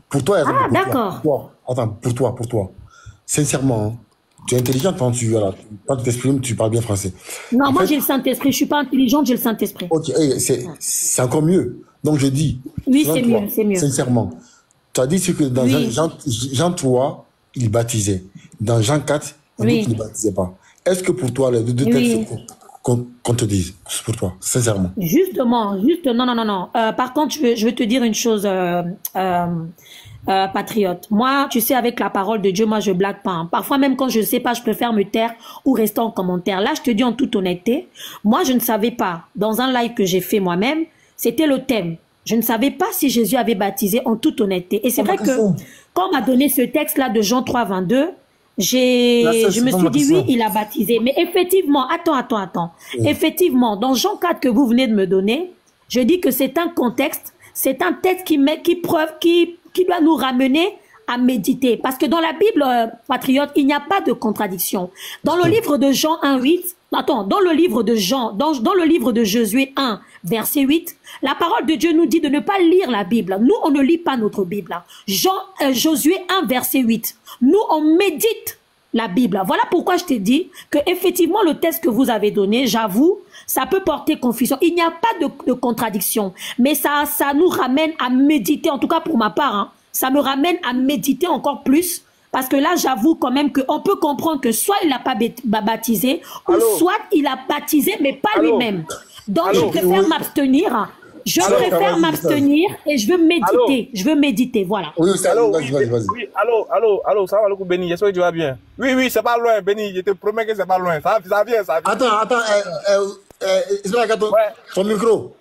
Pour toi, d'accord. Attends, pour toi. Sincèrement, hein, tu es intelligente quand tu t'exprimes, tu parles bien français. Non, moi j'ai le Saint-Esprit. Je ne suis pas intelligente, j'ai le Saint-Esprit. Ok, c'est encore mieux. Donc je dis, oui, c'est mieux. Sincèrement, tu as dit que dans Jean 3, il baptisait. Dans Jean 4, il dit qu'il ne baptisait pas. Est-ce que pour toi, les deux textes qu'on te dise, pour toi, sincèrement? Justement, non. Par contre, je veux te dire une chose, patriote. Moi, tu sais, avec la parole de Dieu, moi, je blague pas. Hein. Parfois, même quand je ne sais pas, je préfère me taire ou rester en commentaire. Là, je te dis en toute honnêteté, moi, je ne savais pas, dans un live que j'ai fait moi-même, c'était le thème. Je ne savais pas si Jésus avait baptisé en toute honnêteté. Et c'est vrai que quand on m'a donné ce texte-là de Jean 3, 22, je me suis dit oui, il a baptisé. Mais effectivement, attends. Effectivement, dans Jean 4 que vous venez de me donner, je dis que c'est un contexte, c'est un texte qui doit nous ramener à méditer. Parce que dans la Bible, patriote, il n'y a pas de contradiction. Dans le livre de Jean 1:8, dans le livre de Jean, dans le livre de Josué 1, verset 8, la parole de Dieu nous dit de ne pas lire la Bible. Nous, on ne lit pas notre Bible. Josué 1, verset 8. Nous, on médite la Bible. Voilà pourquoi je t'ai dit que effectivement le texte que vous avez donné, j'avoue, ça peut porter confusion. Il n'y a pas de contradiction. Mais ça nous ramène à méditer, en tout cas pour ma part, hein, ça me ramène à méditer encore plus. Parce que là, j'avoue quand même qu'on peut comprendre que soit il n'a pas baptisé, ou soit il a baptisé, mais pas lui-même. Donc, je préfère m'abstenir. Je préfère m'abstenir et je veux méditer. Je veux méditer, voilà. Oui, vas-y. Oui, allô, ça va, Béni, j'espère que tu vas bien. Oui, c'est pas loin, Béni, je te promets que c'est pas loin. Ça vient. Attends, ton micro.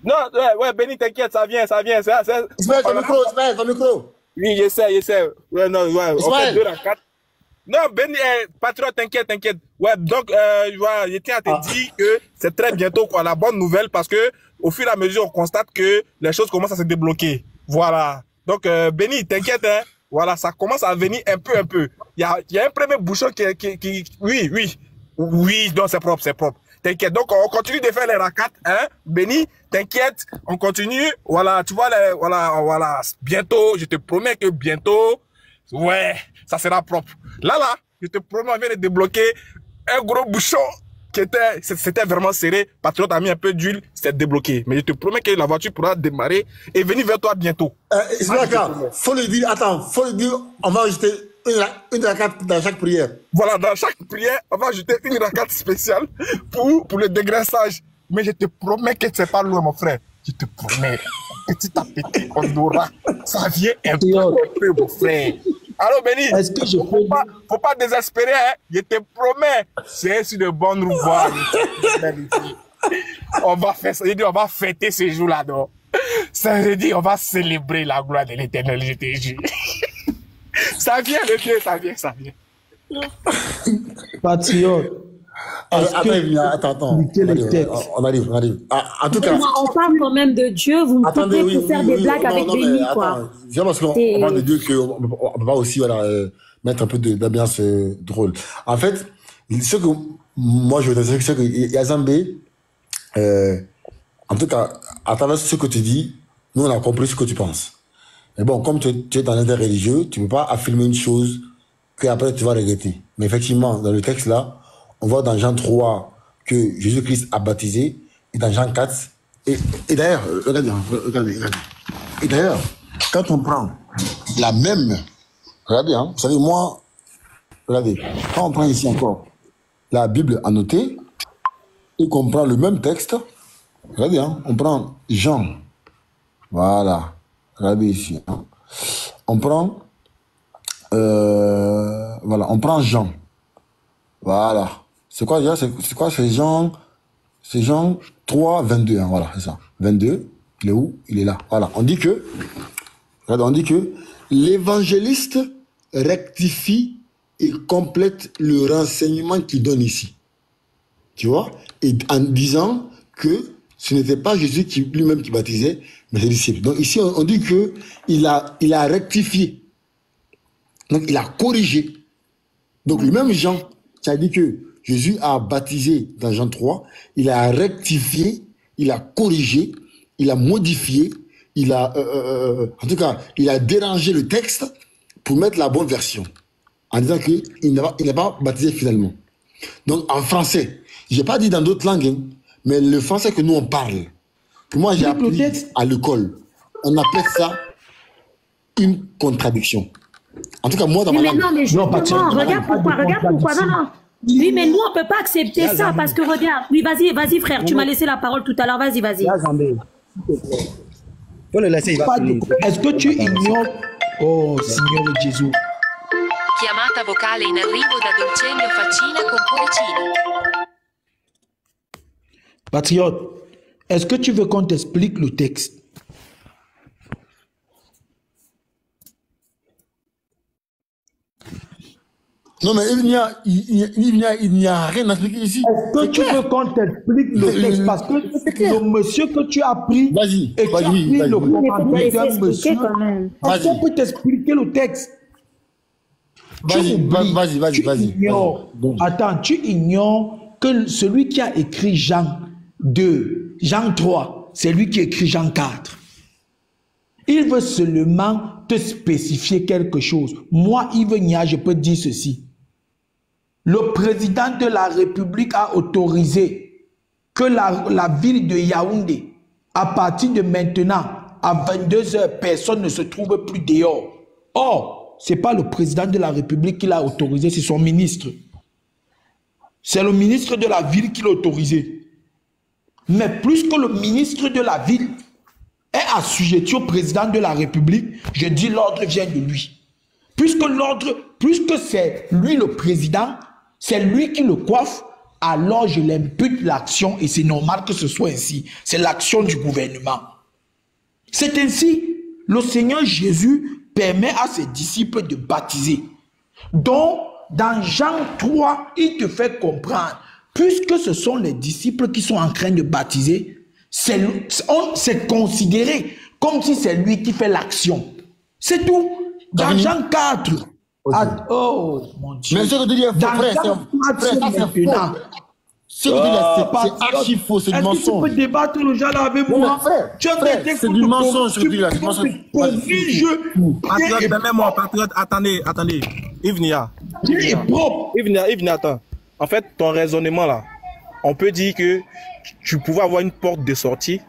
Non, ouais, Béni, t'inquiète, ça vient. Ismaël, ton micro. Oui, j'essaie. Ouais, non, ouais. On fait 2 à 4. Non, Béni, patriote, t'inquiète. Ouais, donc, je tiens à te dire que c'est très bientôt, quoi, la bonne nouvelle, parce que, au fur et à mesure, on constate que les choses commencent à se débloquer. Voilà. Donc, Béni, t'inquiète, hein. voilà, ça commence à venir un peu. Il y a un premier bouchon qui oui, donc c'est propre. T'inquiète, donc on continue de faire les rakats, hein, Béni, t'inquiète, on continue, voilà, tu vois, voilà, bientôt, je te promets que bientôt, ouais, ça sera propre. Là, je te promets, on vient de débloquer un gros bouchon c'était vraiment serré, Patriote a mis un peu d'huile, c'était débloqué. Mais je te promets que la voiture pourra démarrer et venir vers toi bientôt. Faut le dire, on va ajouter une rakate dans chaque prière. Voilà, dans chaque prière, on va ajouter une rakate spéciale pour le dégraissage. Mais je te promets que c'est pas loin, mon frère. Je te promets. Petit à petit, on aura. Ça vient un peu, mon frère. Alors, Béni, faut pas désespérer, hein. Je te promets, c'est sur de bonnes voies. On va faire ça, on va fêter ces jours-là, non? Ça veut dire, on va célébrer la gloire de l'Éternel, je te jure. Ça vient, le Dieu, ça vient. Patriote. Attends. On arrive. En tout cas, on parle quand même de Dieu, vous me coupez pour faire des blagues avec Béni, quoi. C'est parce qu'on parle de Dieu qu'on va aussi mettre un peu d'ambiance drôle. En fait, ce que moi je veux dire, c'est que Yazambé, en tout cas, à travers ce que tu dis, nous on a compris ce que tu penses. Mais bon, comme tu es dans l'interreligieux, tu ne peux pas affirmer une chose qu'après tu vas regretter. Mais effectivement, dans le texte là, on voit dans Jean 3 que Jésus-Christ a baptisé, et dans Jean 4, et d'ailleurs, regardez. Et d'ailleurs, quand on prend la même, regardez, hein, vous savez, moi, regardez, quand on prend ici encore la Bible annotée, et qu'on prend le même texte, regardez, hein, on prend Jean, voilà, regardez ici, hein, on prend, on prend Jean, voilà. C'est quoi déjà? C'est quoi? C'est Jean 3, 22, hein, voilà, c'est ça. 22, il est où? Il est là. Voilà. On dit que l'évangéliste rectifie et complète le renseignement qu'il donne ici. Tu vois? Et en disant que ce n'était pas Jésus lui-même qui baptisait, mais ses disciples. Donc ici, on dit que il a rectifié. Donc il a corrigé. Donc le même Jean qui a dit que Jésus a baptisé dans Jean 3, il a rectifié, il a corrigé, il a modifié, en tout cas, il a dérangé le texte pour mettre la bonne version, en disant qu'il n'a pas baptisé finalement. Donc en français, je n'ai pas dit dans d'autres langues, hein, mais le français que nous on parle, que moi j'ai appris à l'école, on appelle ça une contradiction. En tout cas, moi dans ma langue. Non, mais justement, regarde pourquoi, non. Oui, mais nous, on ne peut pas accepter ça parce que regarde. Oui, vas-y, frère, tu m'as laissé la parole tout à l'heure. Vas-y. Faut le laisser, il va finir. Est-ce que tu ignores... Oh, Signore Gesù. Chiamata vocale in arrivo da Dolcegno Faccina con Poricino. Patriote, est-ce que tu veux qu'on t'explique le texte? Non, mais il n'y a rien à expliquer ici. Est-ce que tu veux qu'on t'explique le texte? Parce que le monsieur que tu as pris, vas-y, le commentaire d'un monsieur, est-ce qu'on peut t'expliquer le texte? Vas-y. Attends, tu ignores que celui qui a écrit Jean 2, Jean 3, c'est lui qui écrit Jean 4. Il veut seulement te spécifier quelque chose. Moi, Yves Nia, je peux dire ceci. Le président de la République a autorisé que la ville de Yaoundé, à partir de maintenant, à 22h, personne ne se trouve plus dehors. Or, ce n'est pas le président de la République qui l'a autorisé, c'est son ministre. C'est le ministre de la ville qui l'a autorisé. Mais plus que le ministre de la ville est assujetti au président de la République, je dis l'ordre vient de lui. Puisque c'est lui le président, c'est lui qui le coiffe, alors je l'impute l'action et c'est normal que ce soit ainsi. C'est l'action du gouvernement. C'est ainsi, le Seigneur Jésus permet à ses disciples de baptiser. Donc, dans Jean 3, il te fait comprendre, puisque ce sont les disciples qui sont en train de baptiser, c'est considéré comme si c'est lui qui fait l'action. C'est tout. Dans Jean 4. Oh, mon Dieu. Mais ce que tu dis est faux, frère. C'est faux. Ce que tu dis là, c'est archi faux, c'est du mensonge. Est-ce que tu peux débattre le genre là avec moi? Frère, c'est du mensonge, ce que tu dis là. Patriote, permets-moi, patriote, attendez. Yves-Nia, attends. En fait, ton raisonnement là, on peut dire que tu pouvais avoir une porte de sortie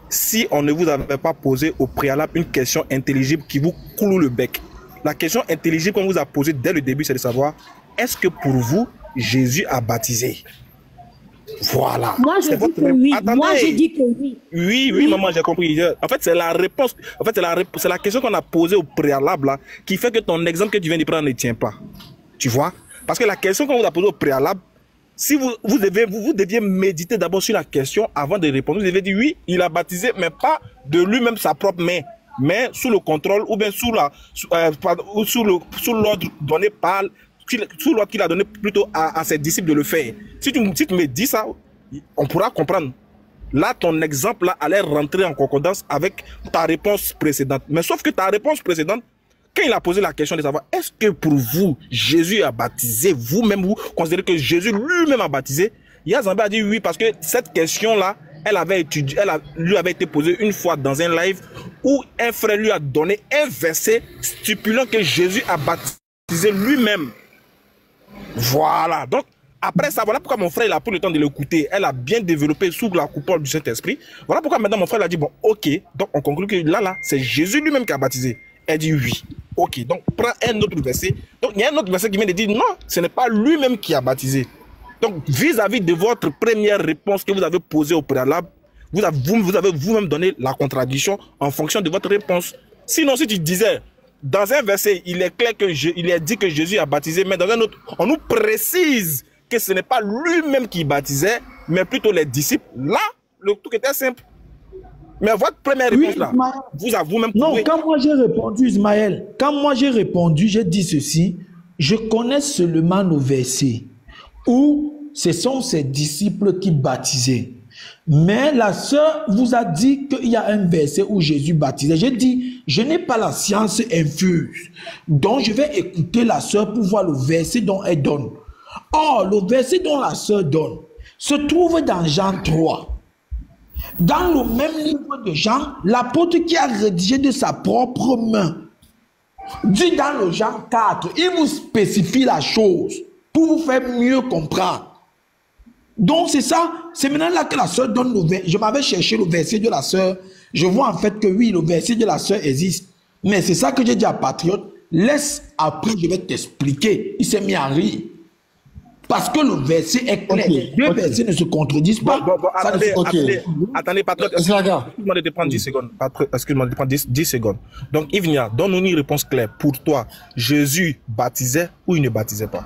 si on ne vous avait pas posé au préalable une question intelligible qui vous coule le bec. La question intelligible qu'on vous a posée dès le début, c'est de savoir, est-ce que pour vous, Jésus a baptisé? Voilà. Moi, je dis que oui. Attendez. Moi, je dis que oui. Oui, maman, j'ai compris. En fait, c'est la réponse. En fait, c'est la question qu'on a posée au préalable là, qui fait que ton exemple que tu viens de prendre ne tient pas. Tu vois? Parce que la question qu'on vous a posée au préalable, si vous deviez méditer d'abord sur la question avant de répondre. Vous devez dire oui, il a baptisé, mais pas de lui-même sa propre main, mais sous le contrôle ou bien sous l'ordre donné par sous l'ordre qu'il a donné plutôt à ses disciples de le faire. Si tu me dis ça, on pourra comprendre. Là, ton exemple là allait rentrer en concordance avec ta réponse précédente. Mais sauf que ta réponse précédente, quand il a posé la question de savoir, est-ce que pour vous, Jésus a baptisé, vous-même, vous considérez que Jésus lui-même a baptisé? Yazambé a dit oui, parce que cette question-là, lui avait été posée une fois dans un live où un frère lui a donné un verset stipulant que Jésus a baptisé lui-même. Voilà. Donc, après ça, voilà pourquoi mon frère il a pris le temps de l'écouter. Elle a bien développé sous la coupole du Saint-Esprit. Voilà pourquoi maintenant mon frère a dit, bon, ok. Donc, on conclut que là, c'est Jésus lui-même qui a baptisé. Elle dit oui. Ok, donc prends un autre verset. Donc, il y a un autre verset qui vient de dire, non, ce n'est pas lui-même qui a baptisé. Donc, vis-à-vis de votre première réponse que vous avez posée au préalable, vous avez vous-même donné la contradiction en fonction de votre réponse. Sinon, si tu disais, dans un verset, il est clair il est dit que Jésus a baptisé, mais dans un autre, on nous précise que ce n'est pas lui-même qui baptisait, mais plutôt les disciples. Là, le truc était simple. Mais votre première réponse là, vous avez vous-même prouvé. Non, quand moi j'ai répondu, Ismaël, j'ai dit ceci, je connais seulement nos versets où ce sont ses disciples qui baptisaient. Mais la sœur vous a dit qu'il y a un verset où Jésus baptisait. J'ai dit, je n'ai pas la science infuse. Donc, je vais écouter la sœur pour voir le verset dont elle donne. Or, le verset dont la sœur donne se trouve dans Jean 3. Dans le même livre de Jean, l'apôtre qui a rédigé de sa propre main dit dans le Jean 4, il vous spécifie la chose pour vous faire mieux comprendre. Donc c'est ça, c'est maintenant là que la sœur donne le verset. Je m'avais cherché le verset de la sœur. Je vois en fait que oui, le verset de la sœur existe. Mais c'est ça que j'ai dit à Patriote. Laisse, après je vais t'expliquer. Il s'est mis à rire. Parce que le verset est clair. Les deux versets ne se contredisent pas. Attendez, Patriote. Excuse-moi de te prendre 10 secondes. Excuse-moi de te prendre 10 secondes. Donc Yves-Nia, donne-nous une réponse claire. Pour toi, Jésus baptisait ou il ne baptisait pas?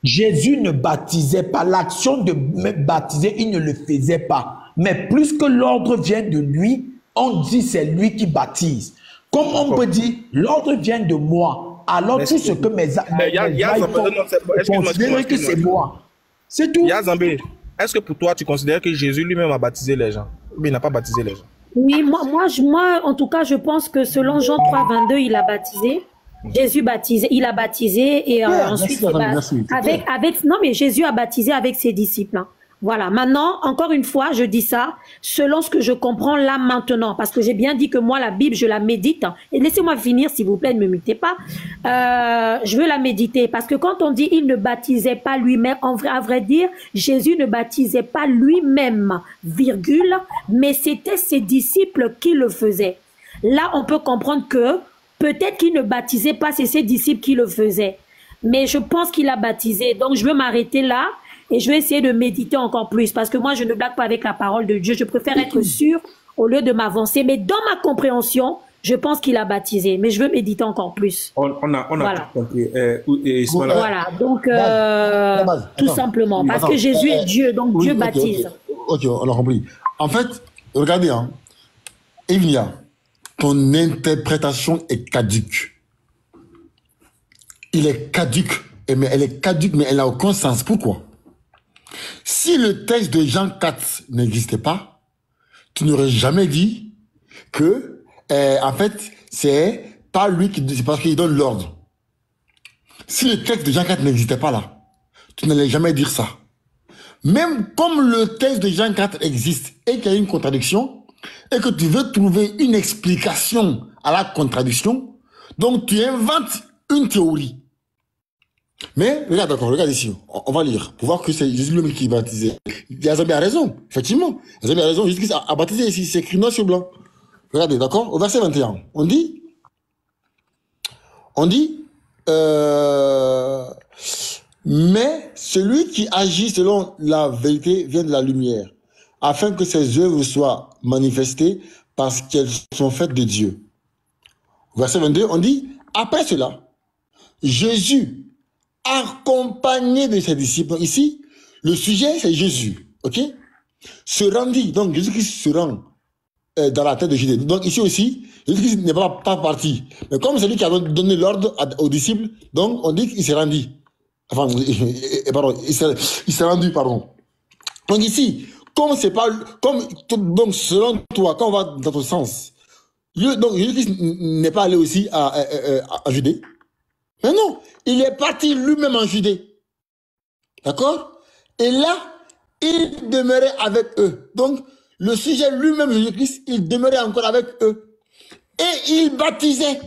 Jésus ne baptisait pas. L'action de me baptiser, il ne le faisait pas. Mais plus que l'ordre vient de lui, on dit c'est lui qui baptise. Comme on peut dire, l'ordre vient de moi. Alors tout ce que mes considérer que c'est moi. C'est tout. Yazambé, est-ce que pour toi, tu considères que Jésus lui-même a baptisé les gens? Mais il n'a pas baptisé les gens. Oui, moi, en tout cas, je pense que selon Jean 3, 22, il a baptisé. Jésus baptisé, il a baptisé et ensuite non mais Jésus a baptisé avec ses disciples. Hein. Voilà. Maintenant, encore une fois, je dis ça selon ce que je comprends là maintenant, parce que j'ai bien dit que moi la Bible je la médite. Hein. Et laissez-moi finir s'il vous plaît, ne me mutez pas. Je veux la méditer parce que quand on dit il ne baptisait pas lui-même, à vrai dire, Jésus ne baptisait pas lui-même, virgule, mais c'était ses disciples qui le faisaient. Là, on peut comprendre que peut-être qu'il ne baptisait pas, c'est ses disciples qui le faisaient. Mais je pense qu'il a baptisé. Donc, je veux m'arrêter là et je vais essayer de méditer encore plus. Parce que moi, je ne blague pas avec la parole de Dieu. Je préfère être sûr au lieu de m'avancer. Mais dans ma compréhension, je pense qu'il a baptisé. Mais je veux méditer encore plus. On a voilà. compris. Voilà. Donc, tout simplement. Parce que Jésus est Dieu. Donc, Dieu baptise. Ok, on a compris. En fait, regardez, hein. Yves-Nia, ton interprétation est caduque. Il est caduque. Mais elle est caduque, mais elle n'a aucun sens. Pourquoi? Si le texte de Jean 4 n'existait pas, tu n'aurais jamais dit que, en fait, c'est pas lui qui... C'est parce qu'il donne l'ordre. Si le texte de Jean 4 n'existait pas là, tu n'allais jamais dire ça. Même comme le texte de Jean 4 existe et qu'il y a une contradiction, et que tu veux trouver une explication à la contradiction, donc tu inventes une théorie. Mais, regarde d'accord, regarde ici, on va lire, pour voir que c'est Jésus lui-même qui baptisait. Yazambi a raison, effectivement. Yazambi a raison, Jésus a baptisé ici, c'est écrit noir sur blanc. Regardez, d'accord, au verset 21, on dit, mais celui qui agit selon la vérité vient de la lumière, afin que ses œuvres soient manifestées parce qu'elles sont faites de Dieu. Verset 22, on dit, après cela, Jésus, accompagné de ses disciples, ici, le sujet c'est Jésus, ok? Se rendit, donc Jésus-Christ se rend dans la terre de Judée. Donc ici aussi, Jésus-Christ n'est pas parti. Mais comme c'est lui qui a donné l'ordre aux disciples, donc on dit qu'il s'est rendu. Enfin, pardon, il s'est rendu, pardon. Donc ici, comme c'est pas, donc selon toi, quand on va dans ton sens, donc Jésus-Christ n'est pas allé aussi à Judée. Mais non, il est parti lui-même en Judée. D'accord? Et là, il demeurait avec eux. Donc, le sujet lui-même, Jésus-Christ, il demeurait encore avec eux. Et il baptisait.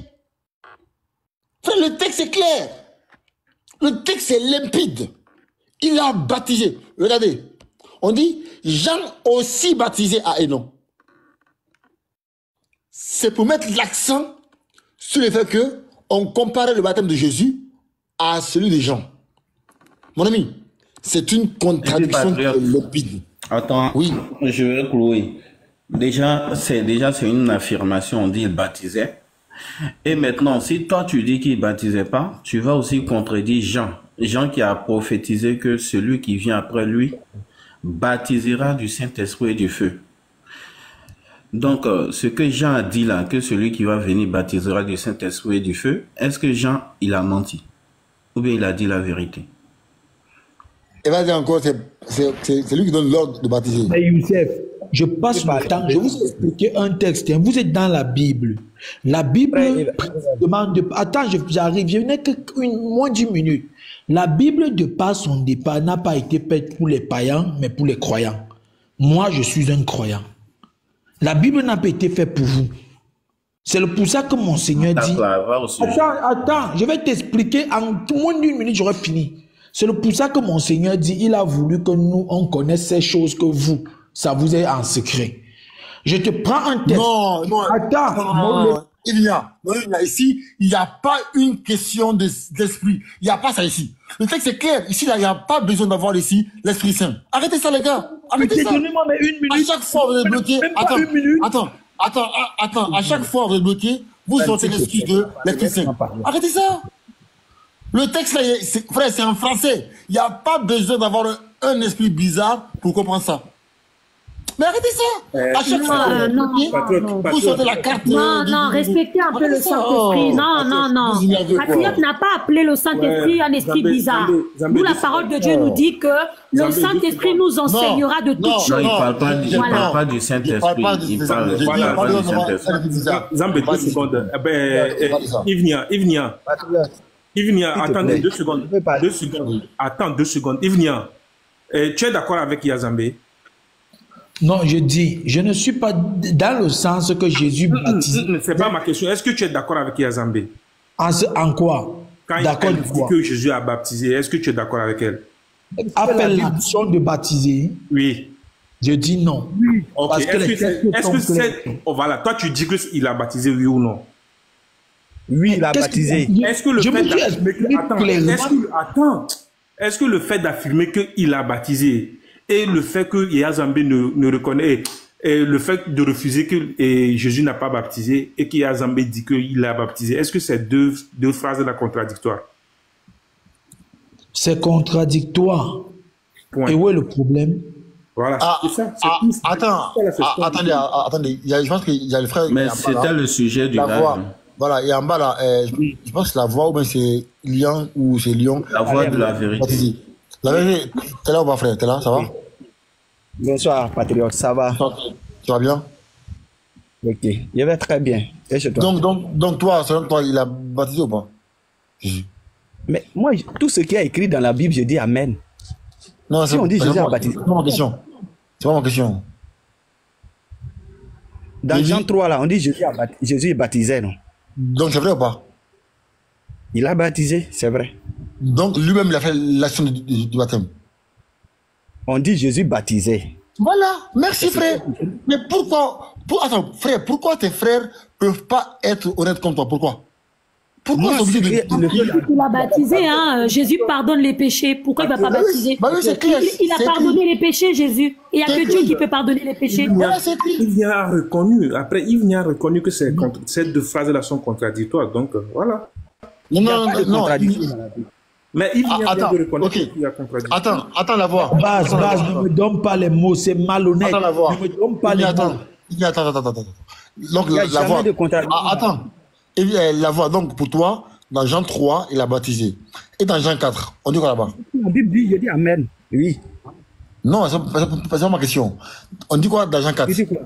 Frère, le texte est clair. Le texte est limpide. Il a baptisé. Regardez. On dit, Jean aussi baptisé à Hénon. C'est pour mettre l'accent sur le fait que on comparait le baptême de Jésus à celui de Jean. Mon ami, c'est une contradiction limpide. Attends, oui, je vais clouer. Déjà, c'est une affirmation, on dit il baptisait. Et maintenant, si toi tu dis qu'il baptisait pas, tu vas aussi contredire Jean. Jean qui a prophétisé que celui qui vient après lui baptisera du Saint-Esprit et du feu. Donc, ce que Jean a dit là, que celui qui va venir baptisera du Saint-Esprit et du feu, est-ce que Jean, il a menti? Ou bien il a dit la vérité? Et va dire encore, c'est lui qui donne l'ordre de baptiser. Mais Youssef, je passe mon temps, je vous expliquer un texte. Vous êtes dans la Bible. La Bible demande... Attends, j'arrive, je n'ai que moins d'1 minute. La Bible, de par son départ, n'a pas été faite pour les païens, mais pour les croyants. Moi, je suis un croyant. La Bible n'a pas été faite pour vous. C'est pour ça que mon Seigneur dit... Attends, je vais t'expliquer. En moins d'1 minute, j'aurai fini. C'est pour ça que mon Seigneur dit, il a voulu que nous, on connaisse ces choses que vous, ça vous est en secret. Je te prends un texte. Non. Attends. Il y a ici, il n'y a pas une question d'esprit. Il n'y a pas ça ici. Le texte est clair. Ici, il n'y a pas besoin d'avoir ici l'Esprit Saint. Arrêtez ça, les gars. Arrêtez ça. Donnez-moi mais 1 minute. À chaque fois, vous êtes bloqué. Attends. À chaque fois, vous êtes bloqué. Vous sortez l'excuse de l'Esprit Saint. Arrêtez ça. Le texte, là, frère, c'est en français. Il n'y a pas besoin d'avoir un esprit bizarre pour comprendre ça. Mais arrêtez ça. À chaque fois, vous sortez la carte. Non, respectez un peu le Saint-Esprit. Non. Patriote n'a pas appelé le Saint-Esprit un esprit bizarre. Nous, la parole de Dieu nous dit que le Saint-Esprit nous enseignera de toutes choses. Non, il ne parle pas du Saint-Esprit. Il parle du Saint-Esprit. Zambé, 2 secondes. Ivnia, attendez 2 secondes. 2 secondes. Attends 2 secondes. Ivnia, tu es d'accord avec Yazambé? Non, je dis, je ne suis pas dans le sens que Jésus baptise. C'est pas ma question. Est-ce que tu es d'accord avec Yazambé? En quoi? Quand elle dit que Jésus a baptisé, est-ce que tu es d'accord avec elle? Appelle l'option de baptiser. Oui. Je dis non. Oui. Ok. Est-ce que c'est... Oh, voilà. Toi, tu dis qu'il a baptisé, oui ou non? Oui, il a baptisé. Est-ce que le fait d'affirmer est-ce que le fait d'affirmer qu'il a baptisé et le fait que Yazambé ne reconnaît, et le fait de refuser que Jésus n'a pas baptisé et que Yazambé dit qu'il a baptisé, est-ce que ces deux phrases sont contradictoires? C'est contradictoire. Point. Et où est le problème? Voilà. Attendez. Je pense qu'il y a le frère. Mais c'était le sujet du live. Voilà, et en bas là, je pense que la voix ou bien c'est Lyon ou c'est Lyon. La voix de la vérité. La vérité, t'es là ou pas frère? T'es là, ça va? Bonsoir, patriote, ça va? Tu vas bien? Ok, je vais très bien. Et chez toi? Donc toi, selon toi, il a baptisé ou pas? Mais moi, tout ce qui est écrit dans la Bible, je dis Amen. Non, si on dit Jésus a baptisé. C'est pas ma question. C'est pas ma question. Dans Jean 3, là, on dit Jésus est baptisé, non? Donc c'est vrai ou pas? Il a baptisé, c'est vrai. Donc lui-même, il a fait l'action du baptême. On dit Jésus baptisé. Voilà, merci frère. Mais pourquoi, attends, frère, pourquoi tes frères ne peuvent pas être honnêtes comme toi? Pourquoi? Pourquoi il a baptisé, hein? Jésus pardonne les péchés. Pourquoi il ne va pas baptiser? Il a pardonné les péchés, Jésus. Il n'y a que Dieu qui peut pardonner les péchés. Il a reconnu, après, il a reconnu que ces deux phrases-là sont contradictoires. Donc, voilà. Non. Mais il vient de reconnaître qu'il y a contradiction. Attends la voix. Base, ne me donne pas les mots, c'est malhonnête. Attends la voix. Ne me donne pas les mots. Attends. Donc la voix. Attends. Et la voix, donc pour toi, dans Jean 3, il a baptisé. Et dans Jean 4, on dit quoi là-bas? La Bible dit, je dis Amen. Oui. Non, c'est pas ma question. On dit quoi dans Jean 4? Tu dis quoi?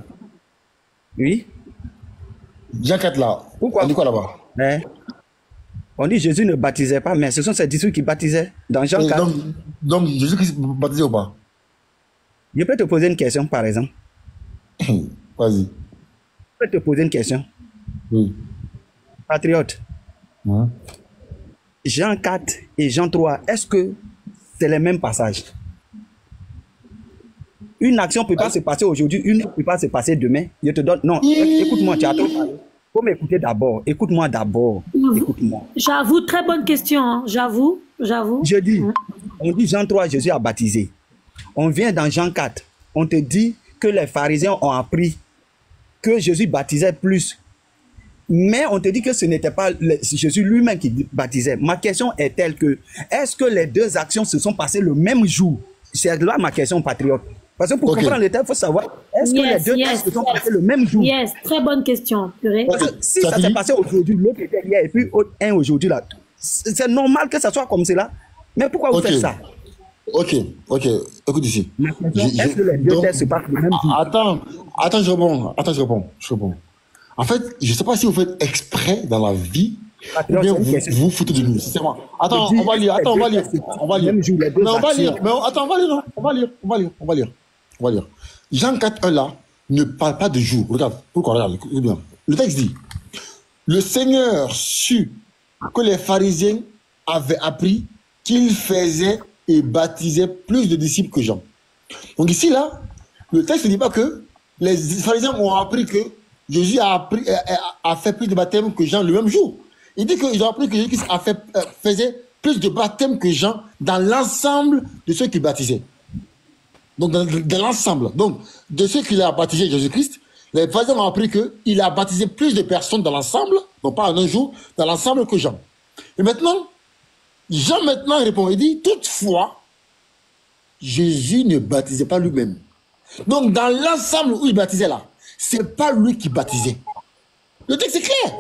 Oui. Jean 4 là. Pourquoi? On dit quoi là-bas? On dit Jésus ne baptisait pas, mais ce sont ses disciples qui baptisaient dans Jean 4. Donc Jésus-Christ baptisait ou pas? Je peux te poser une question, par exemple. Vas-y. Je peux te poser une question. Oui. Patriote. Jean 4 et Jean 3, est-ce que c'est les mêmes passages? Une action ne peut pas se passer aujourd'hui, une ne peut pas se passer demain. Je te donne... Non, écoute-moi, tu as trop parlé. Il faut m'écouter d'abord. Écoute-moi d'abord. Écoute-moi. J'avoue, très bonne question. Hein. J'avoue. Je dis, on dit Jean 3, Jésus a baptisé. On vient dans Jean 4. On te dit que les pharisiens ont appris que Jésus baptisait plus. Mais on te dit que ce n'était pas Jésus lui-même qui baptisait. Ma question est telle que, est-ce que les deux actions se sont passées le même jour? C'est là ma question, patriote. Parce que pour comprendre le thème, il faut savoir, est-ce que les deux textes se sont passés le même jour? Très bonne question. Parce que si ça s'est passé aujourd'hui, l'autre était hier, et puis un aujourd'hui là, c'est normal que ça soit comme cela. Mais pourquoi vous faites ça? Ok, écoute ici. Est-ce que les deux textes se passent le même jour? Attends, je réponds. En fait, je ne sais pas si vous faites exprès dans la vie, ou bien vous foutez de nous. Attends, on va lire. Jean 4, 1 là, ne parle pas de jour. Regarde, écoute bien. Le texte dit, le Seigneur sut que les pharisiens avaient appris qu'il faisait et baptisait plus de disciples que Jean. Donc ici, là, le texte ne dit pas que les pharisiens ont appris que Jésus a fait plus de baptêmes que Jean le même jour. Il dit qu'ils ont appris que Jésus faisait plus de baptêmes que Jean dans l'ensemble de ceux qui baptisaient. Donc, dans l'ensemble. Donc, de ceux qui a baptisé Jésus-Christ, les pharisiens ont appris qu'il a baptisé plus de personnes dans l'ensemble, donc pas en un jour, dans l'ensemble que Jean. Et maintenant, Jean répond, il dit, toutefois, Jésus ne baptisait pas lui-même. Donc, dans l'ensemble où il baptisait là, c'est pas lui qui baptisait. Le texte est clair.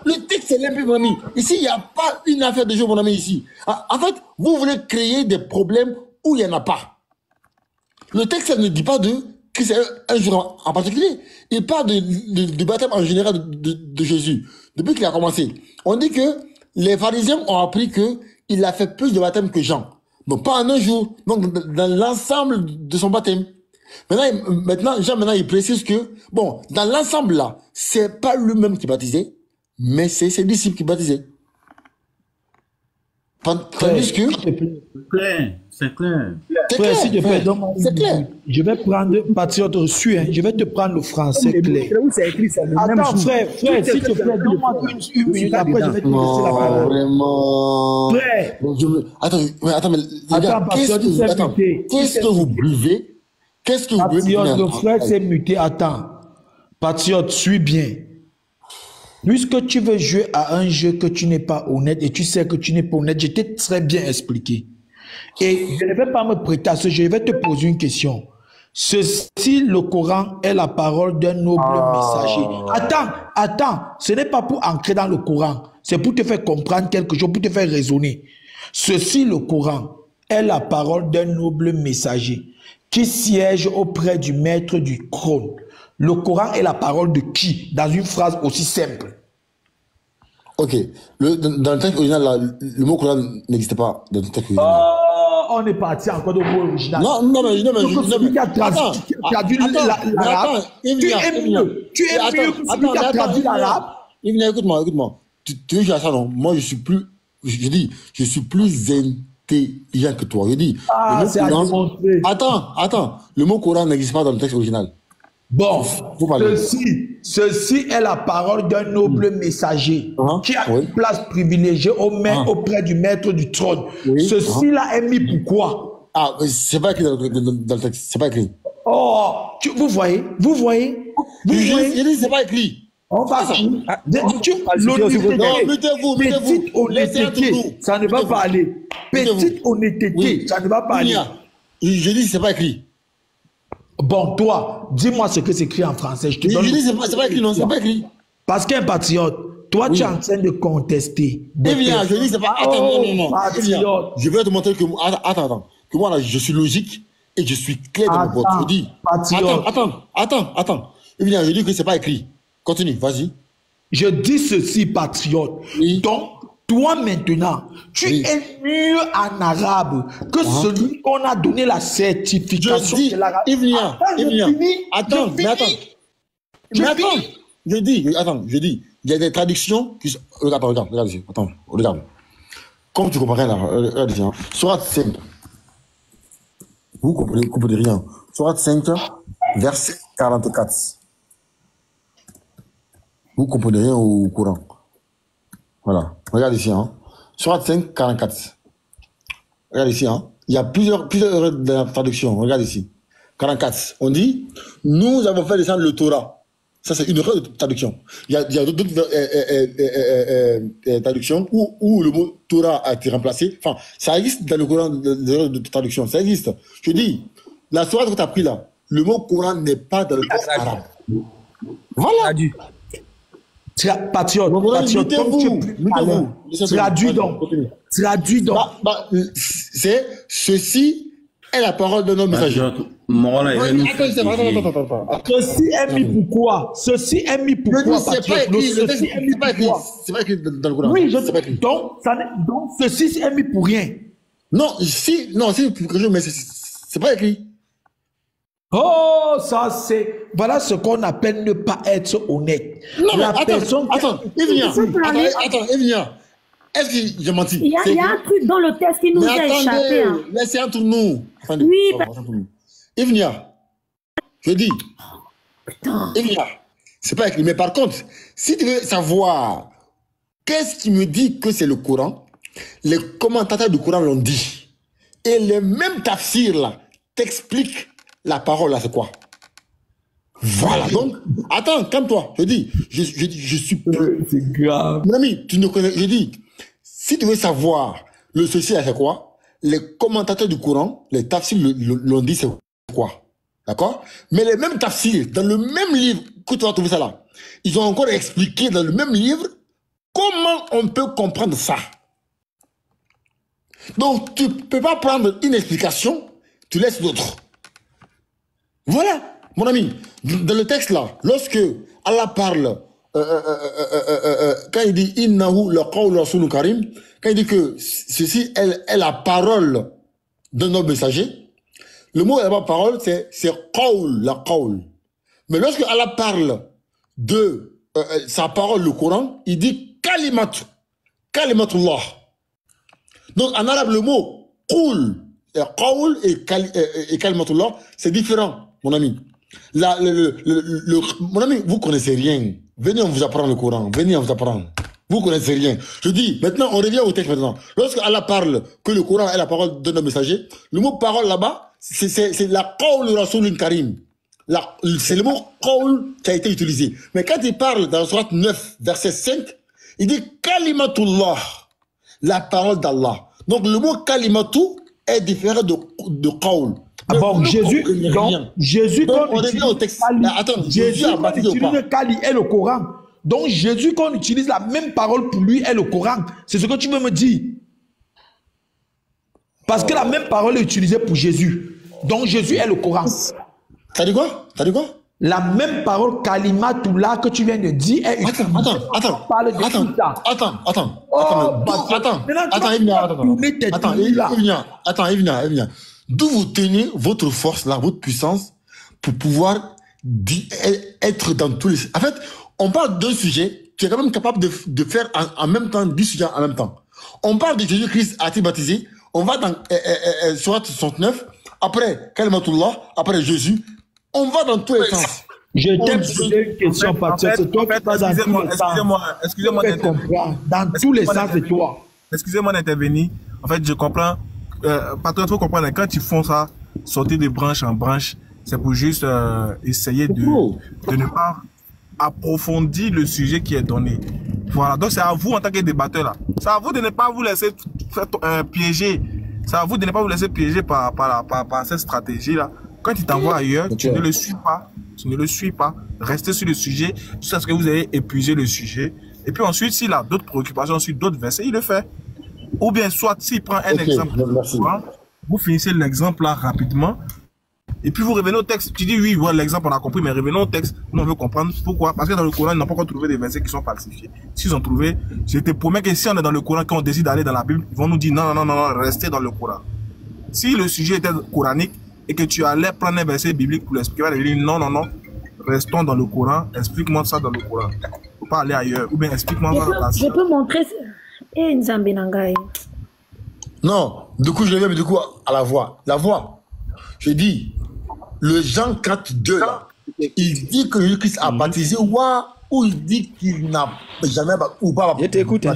Le texte est limpide, mon ami. Ici, il n'y a pas une affaire de jeu, mon ami, ici. En fait, vous voulez créer des problèmes où il n'y en a pas. Le texte ne dit pas que c'est un jour en particulier. Il parle de baptême en général de Jésus. Depuis qu'il a commencé. On dit que les pharisiens ont appris qu'il a fait plus de baptêmes que Jean. Donc, pas en un jour. Donc, dans l'ensemble de son baptême. Maintenant, Jean, il précise que, bon, dans l'ensemble là, c'est pas lui-même qui baptisait, mais c'est ses disciples qui baptisaient. Tandis que... C'est clair. C'est clair. Je vais prendre, patriote reçu, je vais te prendre le français clair. Attends, frère, s'il te plaît, donne-moi une minute, après je vais te laisser la parole. Vraiment. Frère. Attends, mais les gars, qu'est-ce que vous buvez? Qu'est-ce que vous buvez? Patriote, le frère s'est muté. Attends. Patriote, suis bien. Puisque tu veux jouer à un jeu que tu n'es pas honnête et tu sais que tu n'es pas honnête, je t'ai très bien expliqué. Et je ne vais pas me prêter à ce jeu, je vais te poser une question. Si le Coran est la parole d'un noble messager. Attends, ce n'est pas pour ancrer dans le Coran, c'est pour te faire comprendre quelque chose, pour te faire raisonner. Si le Coran est la parole d'un noble messager qui siège auprès du maître du trône, Le Coran est la parole de qui dans une phrase aussi simple? Ok. Dans le texte original, là, le mot Coran n'existe pas dans le texte original. On est parti encore au mot original. Non, mais celui qui a traduit l'arabe, tu es mieux que celui qui a traduit l'arabe. Écoute-moi. Tu veux dire ça, non? Moi, je suis plus intelligent que toi. Je dis. C'est à démontrer. Attends. Le mot Coran n'existe pas dans le texte original. Bon, ceci est la parole d'un noble messager qui a une place privilégiée auprès du maître du trône. Ceci-là est mis pourquoi? Ah, c'est pas écrit dans le texte. C'est pas écrit. Oh, vous voyez? Je dis, c'est pas écrit. On va mettez-vous. Petite honnêteté, ça ne va pas aller. Petite honnêteté, ça ne va pas aller. Je dis, c'est pas écrit. Bon, toi, dis-moi ce que c'est écrit en français. Je dis, c'est pas écrit, non, c'est pas écrit. Parce qu'un patriote, toi, tu es en train de contester. Je dis, c'est pas. Attends, non. Je vais te montrer que. Attends. Que moi, là, je suis logique et je suis clair dans mon vote. Je dis. Attends. Je dis que c'est pas écrit. Continue, vas-y. Je dis ceci, patriote. Donc, toi maintenant, tu es mieux en arabe que celui qu'on a donné la certification de l'arabe. Attends. Je dis, il y a des traductions qui sont... Regarde ici. Regarde. Comme tu comprends rien là, regarde ici. Sourate 5. Vous comprenez rien. Sourate 5, verset 44. Vous comprenez rien au Coran. Voilà. Regarde ici, Sourate 5, 44. Regarde ici, Il y a plusieurs traductions. Regarde ici. 44. On dit, nous avons fait descendre le Torah. Ça, c'est une erreur de traduction. Il y a d'autres traductions où le mot Torah a été remplacé. Enfin, ça existe dans le Coran, l'erreur de traduction. Ça existe. Je dis, la sourate que tu as pris là, le mot Coran n'est pas dans le texte arabe. Voilà. Patriote, traduis donc. C'est ceci est la parole de nos messagers. Ceci est mis pourquoi? Ceci est mis pourquoi? C'est pas écrit dans le Coran. Oui, donc ceci est mis pour rien. Non, si pour quelque chose, mais c'est pas écrit. Oh, ça c'est... Voilà ce qu'on appelle ne pas être honnête. Non, mais attends, Evnia. Est-ce que j'ai menti? Il y a un truc dans le texte qui nous a échappé. Laissez entre nous. Oui, Evnia, je dis. Putain. Evnia, c'est pas écrit. Mais par contre, si tu veux savoir qu'est-ce qui me dit que c'est le Coran, les commentateurs du Coran l'ont dit. Et les mêmes tafsirs là t'expliquent la parole là, c'est quoi? Voilà, donc, attends, calme-toi. Je dis, je suis... C'est grave. Mon ami, tu ne connais... Je dis, si tu veux savoir le ceci là, c'est quoi? Les commentateurs du Coran, les tafsirs l'ont dit, c'est quoi? D'accord? Mais les mêmes tafsirs, dans le même livre que tu vas trouver ça là, ils ont encore expliqué dans le même livre comment on peut comprendre ça. Donc, tu ne peux pas prendre une explication, tu laisses l'autre. Voilà, mon ami. Dans le texte là, lorsque Allah parle, quand il dit Innahu la qawl rasul karim, quand il dit que ceci est la parole de nos messagers, le mot la parole c'est qawl, la qawl. Mais lorsque Allah parle de sa parole, le Coran, il dit kalimatullah. Donc en arabe, le mot qawl et kalimatullah, c'est différent. Mon ami, mon ami, vous connaissez rien. Venez, on vous apprend le Coran. Venez, on vous apprend. Vous connaissez rien. Je dis, maintenant, on revient au texte maintenant. Lorsque Allah parle que le Coran est la parole de nos messagers, le mot parole là-bas, c'est la qawl rasul karim. C'est le mot qawl qui a été utilisé. Mais quand il parle dans la sourate 9, verset 5, il dit kalimatullah, la parole d'Allah. Donc le mot kalimatu est différent de qawl. Ah bon, Jésus, quand on revient au texte. Attends, Jésus utilise Kali et le Coran. Donc Jésus, quand on utilise la même parole pour lui est le Coran. C'est ce que tu veux me dire. Parce que la même parole est utilisée pour Jésus. Donc Jésus est le Coran. T'as dit quoi? La même parole Kalimatullah que tu viens de dire est Attends, Evnia. D'où vous tenez votre force là, votre puissance pour pouvoir être dans tous les... En fait, on parle d'un sujet qui est quand même capable de faire en même temps 10 sujets en même temps. On parle de Jésus-Christ a été baptisé, on va dans Surat 69, après Kalimatullah, après Jésus, on va dans tous les sens. Je t'ai posé une question, Patrick. C'est toi qui vas dans tous les sens. Excusez-moi dans tous les sens, c'est toi. Excusez-moi d'intervenir. En fait, je comprends. Patrick, il faut comprendre, quand ils font ça, sauter de branche en branche, c'est pour juste essayer de ne pas approfondir le sujet qui est donné. Voilà, donc c'est à vous en tant que débatteur là. C'est à vous de ne pas vous laisser piéger. C'est à vous de ne pas vous laisser piéger par cette stratégie là. Quand il t'envoie ailleurs, tu ne le suis pas. Tu ne le suis pas. Restez sur le sujet jusqu'à ce que vous ayez épuisé le sujet. Et puis ensuite, s'il a d'autres préoccupations sur d'autres versets, il le fait. Ou bien soit s'il prend un exemple, vous finissez l'exemple là rapidement. Et puis vous revenez au texte. Tu dis oui, voilà l'exemple, on a compris, mais revenons au texte. Nous, on veut comprendre pourquoi. Parce que dans le Coran, ils n'ont pas encore trouvé des versets qui sont falsifiés. S'ils ont trouvé, je te promets que si on est dans le Coran, quand on décide d'aller dans la Bible, ils vont nous dire non, restez dans le Coran. Si le sujet était coranique et que tu allais prendre un verset biblique pour l'expliquer, il va dire non, restons dans le Coran, explique-moi ça dans le Coran. Il ne faut pas aller ailleurs. Ou bien explique-moi ça. Je peux montrer. Eh, Nzambi Nangai. Non, du coup, je reviens, mais du coup, à la voix. La voix. Je dis, le Jean 4.2, là, il dit que Jésus-Christ a baptisé, ou il dit qu'il n'a jamais ou pas Je t'écoute.